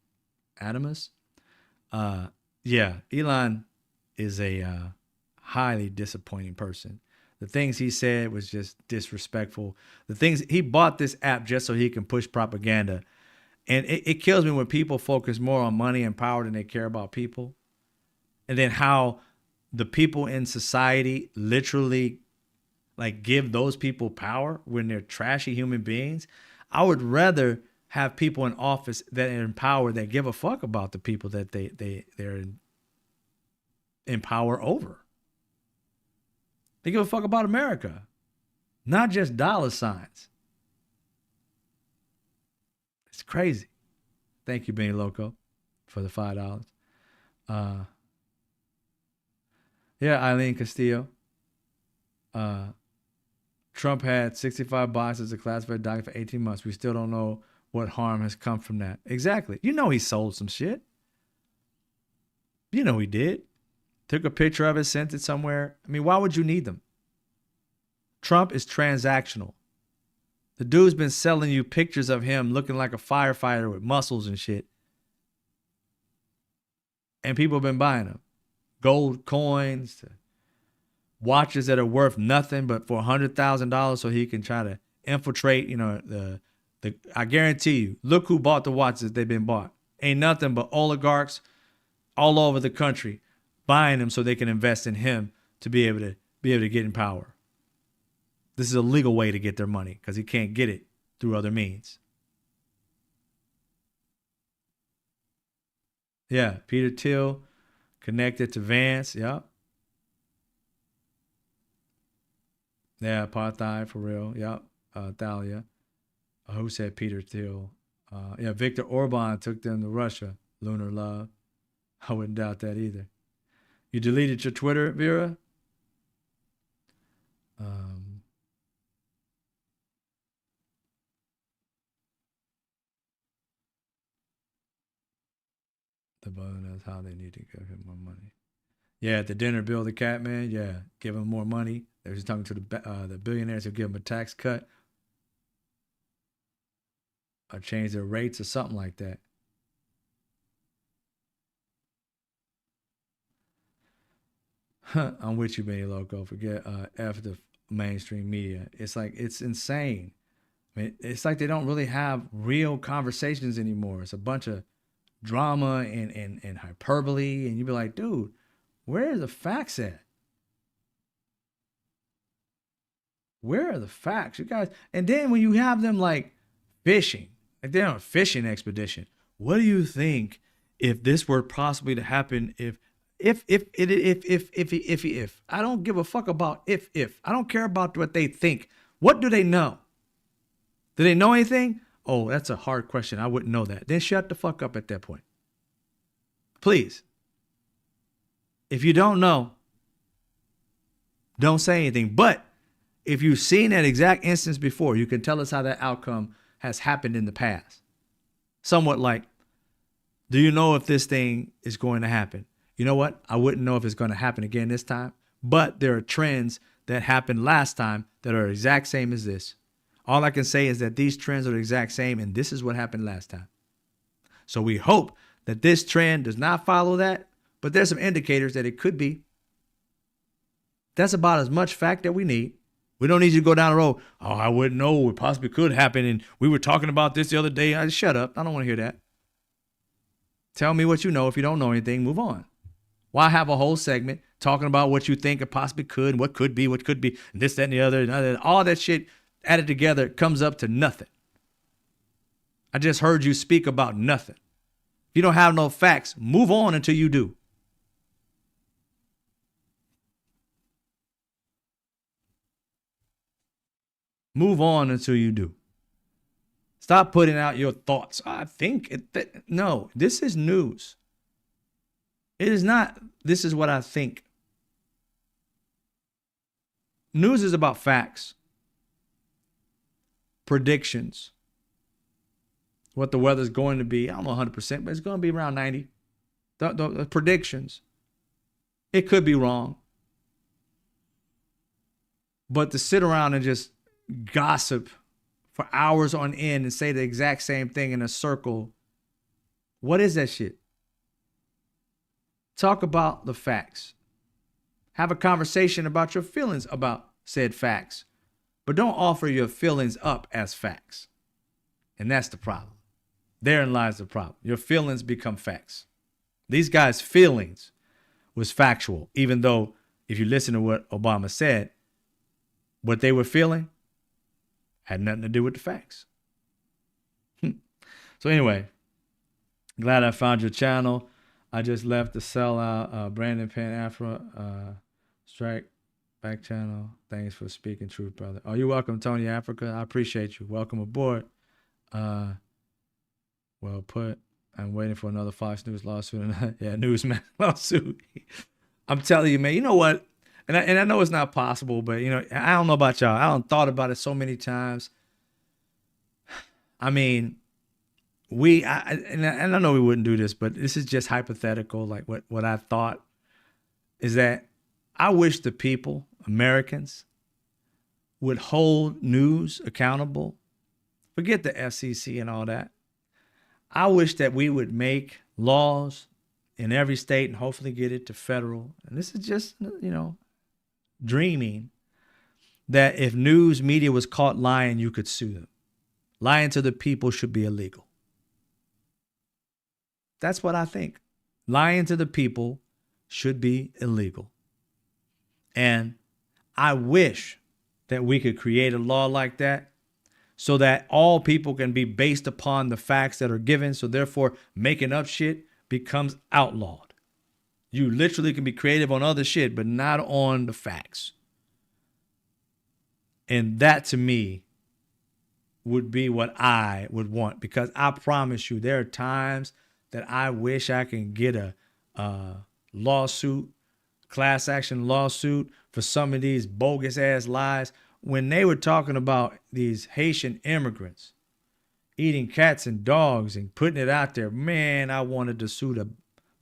Yeah, Elon is a highly disappointing person. The things he said was just disrespectful. The things he bought this app just so he can push propaganda. And it kills me when people focus more on money and power than they care about people. And then how the people in society literally like give those people power when they're trashy human beings. I would rather have people in office that are in power that give a fuck about the people that they're in power over. They give a fuck about America, not just dollar signs. It's crazy. Thank you, Benny Loco, for the $5. Yeah, Eileen Castillo. Trump had 65 boxes of classified documents for 18 months. We still don't know what harm has come from that. Exactly. You know he sold some shit. You know he did. Took a picture of it, sent it somewhere. I mean, why would you need them? Trump is transactional. The dude's been selling you pictures of him looking like a firefighter with muscles and shit And people have been buying them. Gold coins, watches that are worth nothing but for $100,000 so he can try to infiltrate, I guarantee you, look who bought the watches they've been bought. Ain't nothing but oligarchs all over the country buying them so they can invest in him to be able to get in power. This is a legal way to get their money because he can't get it through other means. Yeah, Peter Thiel connected to Vance. Yep. Yeah, apartheid for real. Yep. Thalia. Who said Peter Thiel? Yeah, Viktor Orban took them to Russia. Lunar love. I wouldn't doubt that either. You deleted your Twitter, Vera? The button is how they need to give him more money. Yeah, at the dinner, Bill the Cat Man. Yeah, give him more money. They were just talking to the billionaires who give him a tax cut or change their rates or something like that. I'm with you, Benny Loco. Forget F the mainstream media. It's like, it's insane. I mean, it's like they don't really have real conversations anymore. It's a bunch of drama and hyperbole. And you'd be like, dude, where are the facts at? Where are the facts? You guys, and then when you have them like fishing, like they're on a fishing expedition. What do you think if this were possibly to happen if I don't give a fuck about if. I don't care about what they think. What do they know? Do they know anything? Oh, that's a hard question. I wouldn't know that. Then shut the fuck up at that point. Please. If you don't know, don't say anything. But if you've seen that exact instance before, you can tell us how that outcome has happened in the past. Somewhat like, do you know if this thing is going to happen? You know what? I wouldn't know if it's going to happen again this time, but there are trends that happened last time that are exact same as this. All I can say is that these trends are the exact same, and this is what happened last time. So we hope that this trend does not follow that, but there's some indicators that it could be. That's about as much fact that we need. We don't need you to go down the road. Oh, I wouldn't know. It possibly could happen, and we were talking about this the other day. Shut up. I don't want to hear that. Tell me what you know. If you don't know anything, move on. Why have a whole segment talking about what you think it possibly could, and what could be, and this, that, and the other, and all that shit added together comes up to nothing. I just heard you speak about nothing. If you don't have no facts, move on until you do. Move on until you do. Stop putting out your thoughts. I think no, this is news. It is not, this is what I think. News is about facts, predictions, what the weather's going to be. I don't know 100%, but it's going to be around 90. The predictions. It could be wrong. But to sit around and just gossip for hours on end and say the exact same thing in a circle, what is that shit? Talk about the facts. Have a conversation about your feelings about said facts. But don't offer your feelings up as facts. And that's the problem. Therein lies the problem. Your feelings become facts. These guys' feelings was factual, even though if you listen to what Obama said, what they were feeling had nothing to do with the facts. So anyway, glad I found your channel. I just left the sellout, Brandon Pan Afro, Strike back channel. Thanks for speaking truth, brother. Oh, you're welcome, Tony Africa. I appreciate you. Welcome aboard. Well put. I'm waiting for another Fox News lawsuit. Yeah, Newsman lawsuit. I'm telling you, man. You know what? And I know it's not possible, but you know, I don't know about y'all. I don't thought about it so many times. I mean, and I know we wouldn't do this, but this is just hypothetical. Like what I thought is that I wish the people, Americans, would hold news accountable. Forget the FCC and all that. I wish that we would make laws in every state and hopefully get it to federal. And this is just, dreaming that if news media was caught lying, you could sue them. Lying to the people should be illegal. That's what I think. Lying to the people should be illegal. And I wish that we could create a law like that so that all people can be based upon the facts that are given. So therefore, making up shit becomes outlawed. You literally can be creative on other shit, but not on the facts. And that to me would be what I would want, because I promise you there are times that I wish I can get a lawsuit, class action lawsuit for some of these bogus ass lies. When they were talking about these Haitian immigrants eating cats and dogs and putting it out there, man, I wanted to sue the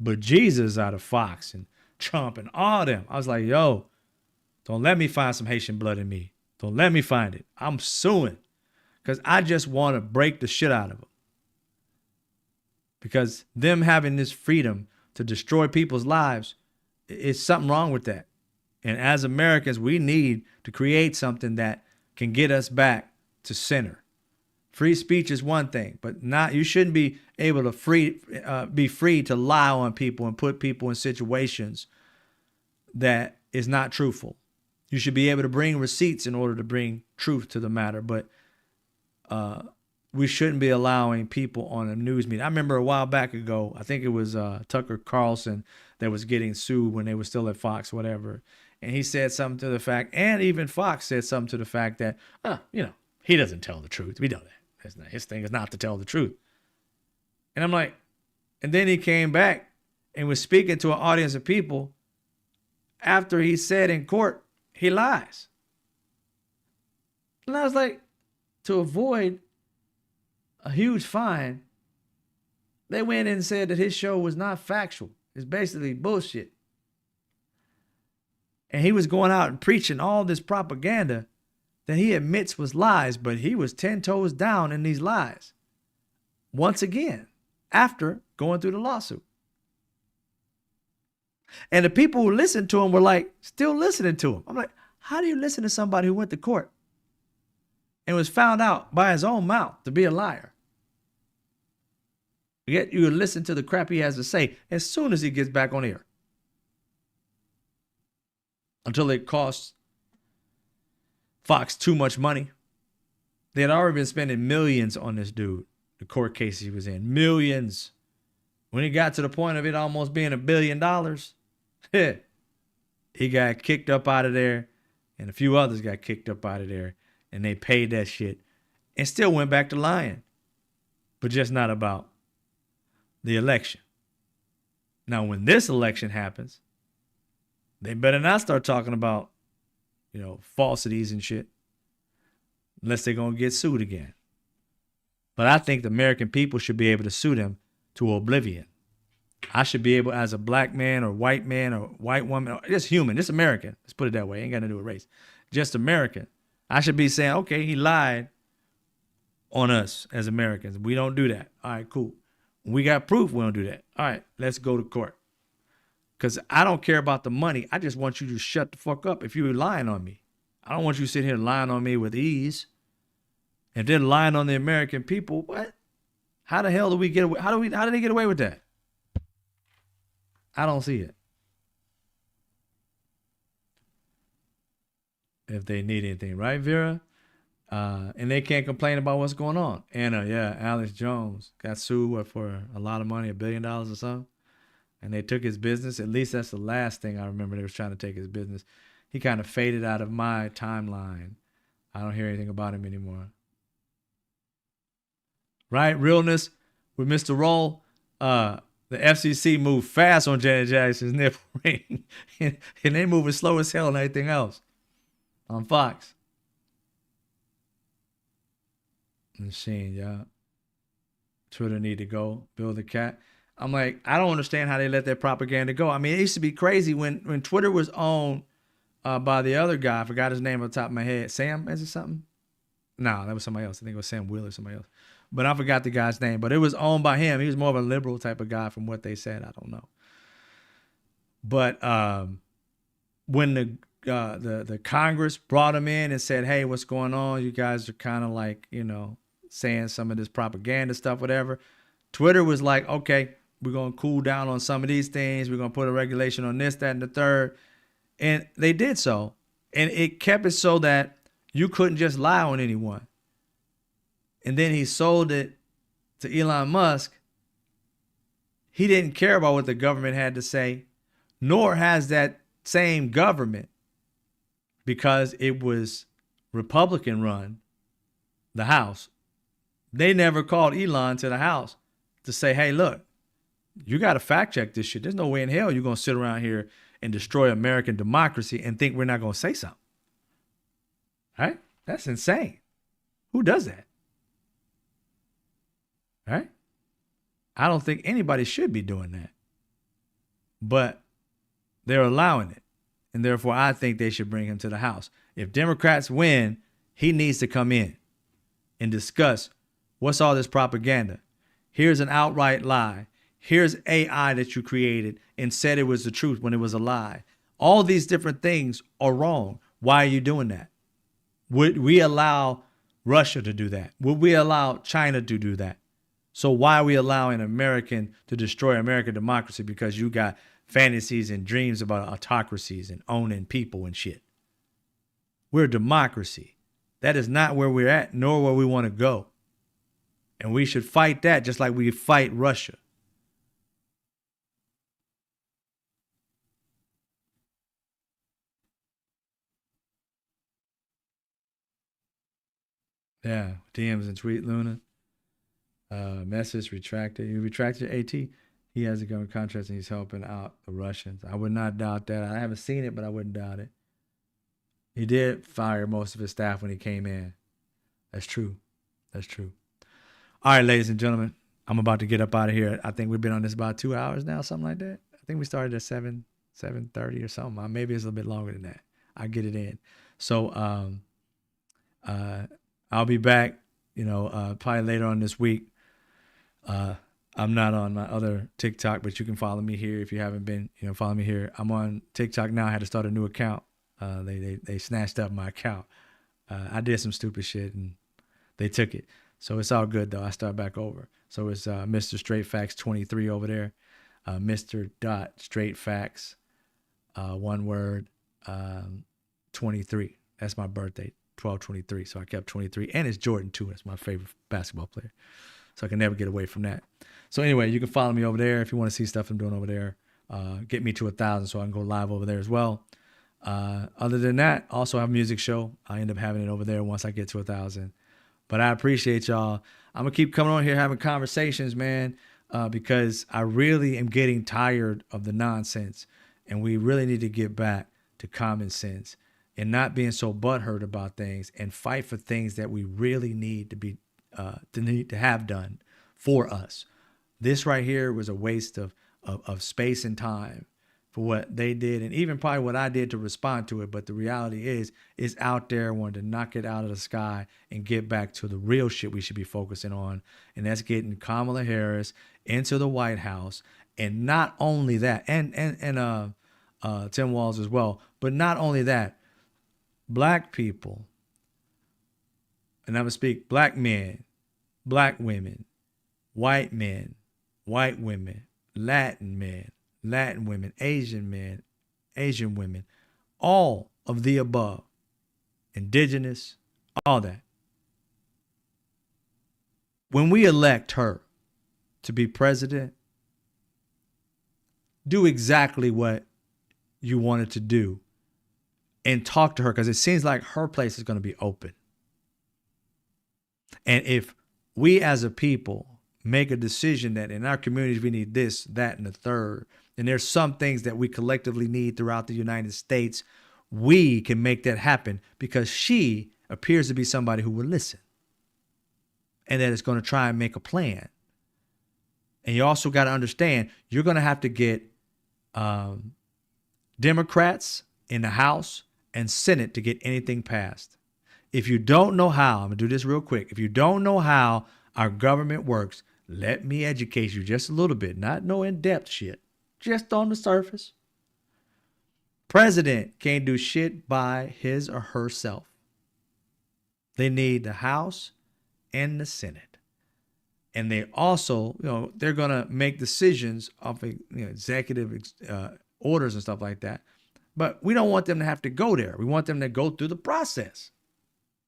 bejesus out of Fox and Trump and all them. I was like, yo, don't let me find some Haitian blood in me. Don't let me find it. I'm suing. Because I just want to break the shit out of them. Because them having this freedom to destroy people's lives, it's something wrong with that. And as Americans, we need to create something that can get us back to center. Free speech is one thing, but you shouldn't be able to be free to lie on people and put people in situations that is not truthful. You should be able to bring receipts in order to bring truth to the matter, but we shouldn't be allowing people on a news media. I remember a while back ago, I think it was Tucker Carlson that was getting sued when they were still at Fox, whatever. And he said something to the fact, and even Fox said something to the fact that, he doesn't tell the truth. We know that. His thing is not to tell the truth. And I'm like, and then he came back and was speaking to an audience of people after he said in court, he lies. And I was like, to avoid a huge fine, they went in and said that his show was not factual. It's basically bullshit. And he was going out and preaching all this propaganda that he admits was lies, but he was 10 toes down in these lies. Once again, after going through the lawsuit. And the people who listened to him were like, still listening to him. I'm like, how do you listen to somebody who went to court and was found out by his own mouth to be a liar? Yet you listen to the crap he has to say as soon as he gets back on air. Until it costs Fox too much money. They had already been spending millions on this dude, the court case he was in. Millions. When it got to the point of it almost being $1 billion, he got kicked up out of there, and a few others got kicked up out of there, and they paid that shit and still went back to lying, but just not about the election. Now, when this election happens, they better not start talking about, falsities and shit, unless they're going to get sued again. But I think the American people should be able to sue them to oblivion. I should be able, as a black man or white woman, or just human, just American. Let's put it that way. Ain't got to do with race. Just American. I should be saying, okay, he lied on us as Americans. We don't do that. All right, cool. We got proof we don't do that. All right, let's go to court. Because I don't care about the money. I just want you to shut the fuck up if you're lying on me. I don't want you sitting here lying on me with ease. If they're lying on the American people, what? How the hell do we get away? How do they get away with that? I don't see it. If they need anything, right, Vera? And they can't complain about what's going on. Anna, yeah, Alex Jones got sued for a lot of money, $1 billion or something. And they took his business. At least that's the last thing I remember. They was trying to take his business. He kind of faded out of my timeline. I don't hear anything about him anymore. Right? Realness with Mr. Roll. The FCC moved fast on Janet Jackson's nipple ring. and they moving slow as hell on everything else on Fox. Machine, y'all. Twitter need to go. Build a cat. I'm like, I don't understand how they let that propaganda go. I mean, it used to be crazy when Twitter was owned by the other guy. I forgot his name on the top of my head. Sam, is it something? No, that was somebody else. I think it was Sam Will or somebody else. But I forgot the guy's name. But it was owned by him. He was more of a liberal type of guy from what they said. I don't know. But when the Congress brought him in and said, "Hey, what's going on? You guys are kind of like, saying some of this propaganda stuff, whatever." Twitter was like, "Okay, we're gonna cool down on some of these things. We're gonna put a regulation on this, that, and the third." And they did so, and it kept it so that you couldn't just lie on anyone. And then he sold it to Elon Musk. He didn't care about what the government had to say, nor has that same government, because it was Republican run, the House. They never called Elon to the House to say, "Hey, look, you got to fact check this shit. There's no way in hell you're going to sit around here and destroy American democracy and think we're not going to say something." Right? That's insane. Who does that? Right? I don't think anybody should be doing that. But they're allowing it. And therefore, I think they should bring him to the House. If Democrats win, he needs to come in and discuss, what's all this propaganda? Here's an outright lie. Here's AI that you created and said it was the truth when it was a lie. All these different things are wrong. Why are you doing that? Would we allow Russia to do that? Would we allow China to do that? So why are we allowing an American to destroy American democracy because you got fantasies and dreams about autocracies and owning people and shit? We're a democracy. That is not where we're at, nor where we want to go. And we should fight that just like we fight Russia. Yeah, DMs and tweet Luna. Message retracted. You retracted AT. He has a government contract and he's helping out the Russians. I would not doubt that. I haven't seen it, but I wouldn't doubt it. He did fire most of his staff when he came in. That's true. That's true. All right, ladies and gentlemen, I'm about to get up out of here. I think we've been on this about 2 hours now, something like that. I think we started at 7:30 or something. Maybe it's a little bit longer than that. I'll get it in. So I'll be back, probably later on this week. I'm not on my other TikTok, but you can follow me here if you haven't been, follow me here. I'm on TikTok now. I had to start a new account. They snatched up my account. I did some stupid shit and they took it. So it's all good though. I start back over. So it's Mr. Straight Facts 23 over there. Mr. Straight Facts, one word, 23. That's my birthday, 12/23. So I kept 23, and it's Jordan too. That's my favorite basketball player. So I can never get away from that. So anyway, you can follow me over there if you want to see stuff I'm doing over there. Get me to 1,000 so I can go live over there as well. Other than that, also have a music show. I end up having it over there once I get to 1,000. But I appreciate y'all. I'm going to keep coming on here having conversations, man, because I really am getting tired of the nonsense. And we really need to get back to common sense and not being so butthurt about things and fight for things that we really need to be to have done for us. This right here was a waste of space and time for what they did, and even probably what I did to respond to it. But the reality is, it's out there. Wanting to knock it out of the sky and get back to the real shit we should be focusing on, and that's getting Kamala Harris into the White House. And not only that, and Tim Walz as well. But not only that, black people, and I'm gonna speak black men, black women, white men, white women, Latin men, Latin women, Asian men, Asian women, all of the above, indigenous, all that. When we elect her to be president, do exactly what you wanted to do and talk to her, because it seems like her place is going to be open. And if we as a people make a decision that in our communities we need this, that, and the third, and there's some things that we collectively need throughout the United States, we can make that happen, because she appears to be somebody who will listen and that is going to try and make a plan. And you also got to understand, you're going to have to get Democrats in the House and Senate to get anything passed. If you don't know how, I'm going to do this real quick. If you don't know how our government works, let me educate you just a little bit. Not no in-depth shit, just on the surface. President can't do shit by his or herself. They need the House and the Senate. And they also, they're going to make decisions of executive orders and stuff like that. But we don't want them to have to go there. We want them to go through the process.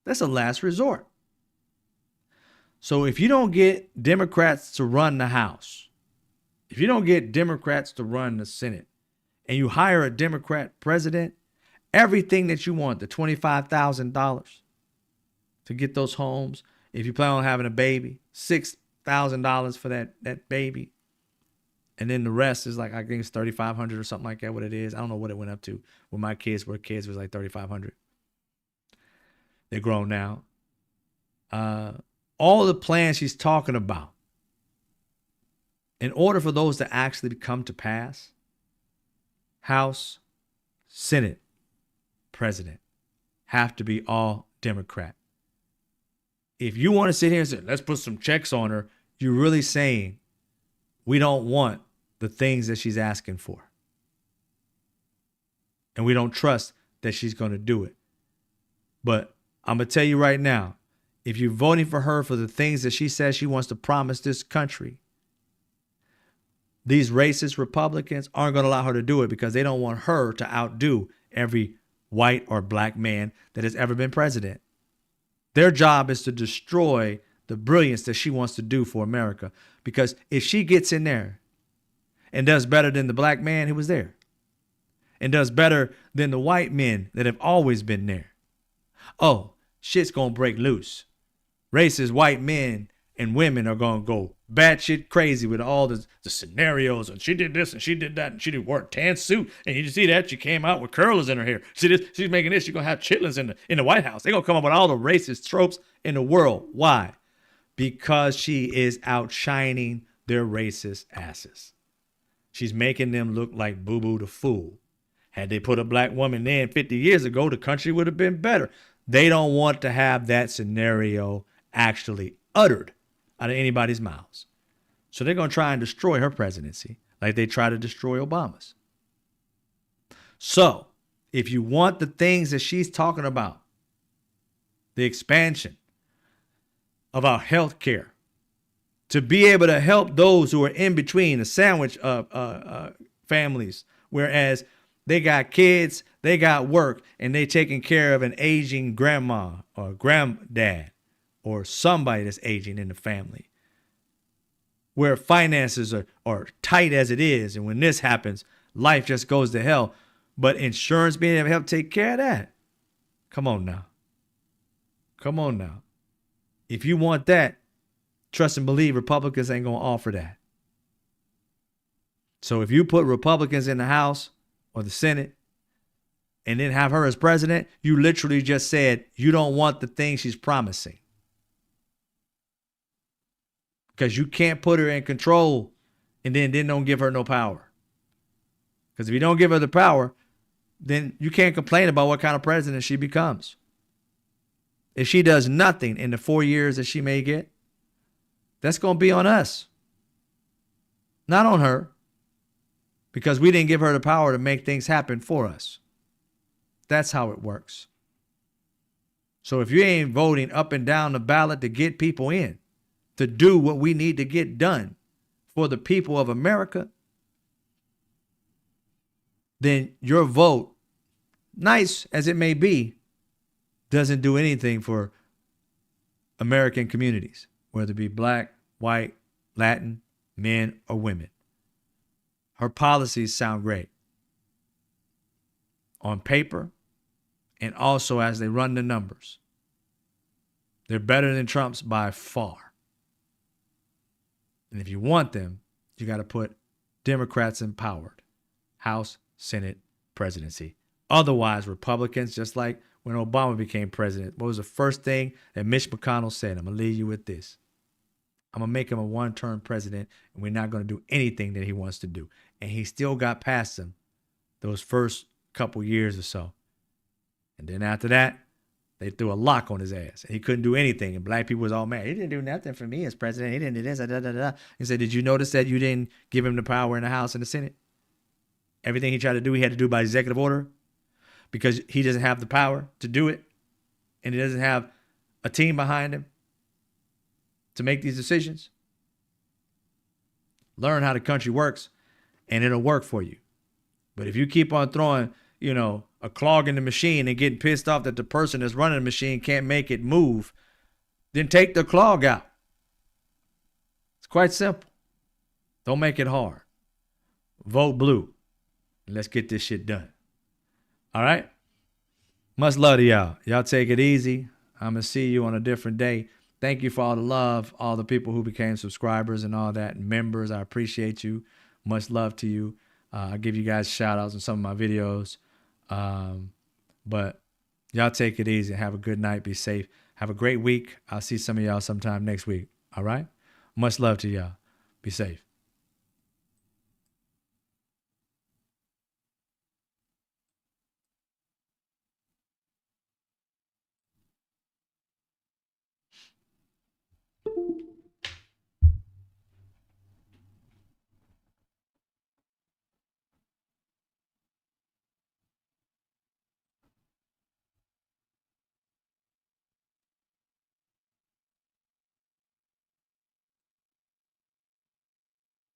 That's a last resort. So if you don't get Democrats to run the House, if you don't get Democrats to run the Senate, and you hire a Democrat president, everything that you want, the $25,000 to get those homes, if you plan on having a baby, $6,000 for that baby, and then the rest is like, I think it's $3,500 or something like that, what it is. I don't know what it went up to. When my kids were kids, it was like $3,500. They're grown now. All the plans she's talking about, in order for those to actually come to pass, House, Senate, President have to be all Democrat. If you want to sit here and say, let's put some checks on her, you're really saying we don't want the things that she's asking for. And we don't trust that she's going to do it. But I'm going to tell you right now, if you're voting for her for the things that she says she wants to promise this country, these racist Republicans aren't going to allow her to do it because they don't want her to outdo every white or black man that has ever been president. Their job is to destroy the brilliance that she wants to do for America. Because if she gets in there and does better than the black man who was there, and does better than the white men that have always been there, oh, shit's going to break loose. Racist white men and women are going to go batshit crazy with all the scenarios. And she did this and she did that and she did wear a tan suit. And you see that? She came out with curlers in her hair. See this? She's making this. She's going to have chitlins in the White House. They're going to come up with all the racist tropes in the world. Why? Because she is outshining their racist asses. She's making them look like Boo Boo the Fool. Had they put a black woman in 50 years ago, the country would have been better. They don't want to have that scenario actually uttered out of anybody's mouths. So they're going to try and destroy her presidency like they try to destroy Obama's. So if you want the things that she's talking about, the expansion of our health care, to be able to help those who are in between, the sandwich families, whereas they got kids, they got work, and they taking care of an aging grandma or granddad or somebody that's aging in the family, where finances are tight as it is. And when this happens, life just goes to hell. But insurance being able to help take care of that. Come on now. Come on now. If you want that, trust and believe Republicans ain't going to offer that. So if you put Republicans in the House or the Senate and then have her as president, you literally just said you don't want the things she's promising. Because you can't put her in control and then don't give her no power. Because if you don't give her the power, then you can't complain about what kind of president she becomes. If she does nothing in the 4 years that she may get, that's going to be on us. Not on her. Because we didn't give her the power to make things happen for us. That's how it works. So if you ain't voting up and down the ballot to get people in, to do what we need to get done for the people of America, then your vote, nice as it may be, doesn't do anything for American communities, whether it be black, white, Latin, men, or women. Her policies sound great on paper and also as they run the numbers. They're better than Trump's by far. And if you want them, you got to put Democrats empowered. House, Senate, presidency. Otherwise, Republicans, just like when Obama became president, what was the first thing that Mitch McConnell said? I'm going to leave you with this. I'm going to make him a one-term president, and we're not going to do anything that he wants to do. And he still got past him those first couple years or so. And then after that, they threw a lock on his ass. And he couldn't do anything. And black people was all mad. He didn't do nothing for me as president. He didn't do this. Da, da, da. He said, did you notice that you didn't give him the power in the House and the Senate? Everything he tried to do, he had to do by executive order because he doesn't have the power to do it. And he doesn't have a team behind him to make these decisions. Learn how the country works and it'll work for you. But if you keep on throwing, a clog in the machine and getting pissed off that the person that's running the machine can't make it move, then take the clog out. It's quite simple. Don't make it hard. Vote blue. And let's get this shit done. All right? Much love to y'all. Y'all take it easy. I'm going to see you on a different day. Thank you for all the love, all the people who became subscribers and all that, and members. I appreciate you. Much love to you. I give you guys shout outs in some of my videos. But y'all take it easy. Have a good night. Be safe. Have a great week. I'll see some of y'all sometime next week. All right? Much love to y'all. Be safe.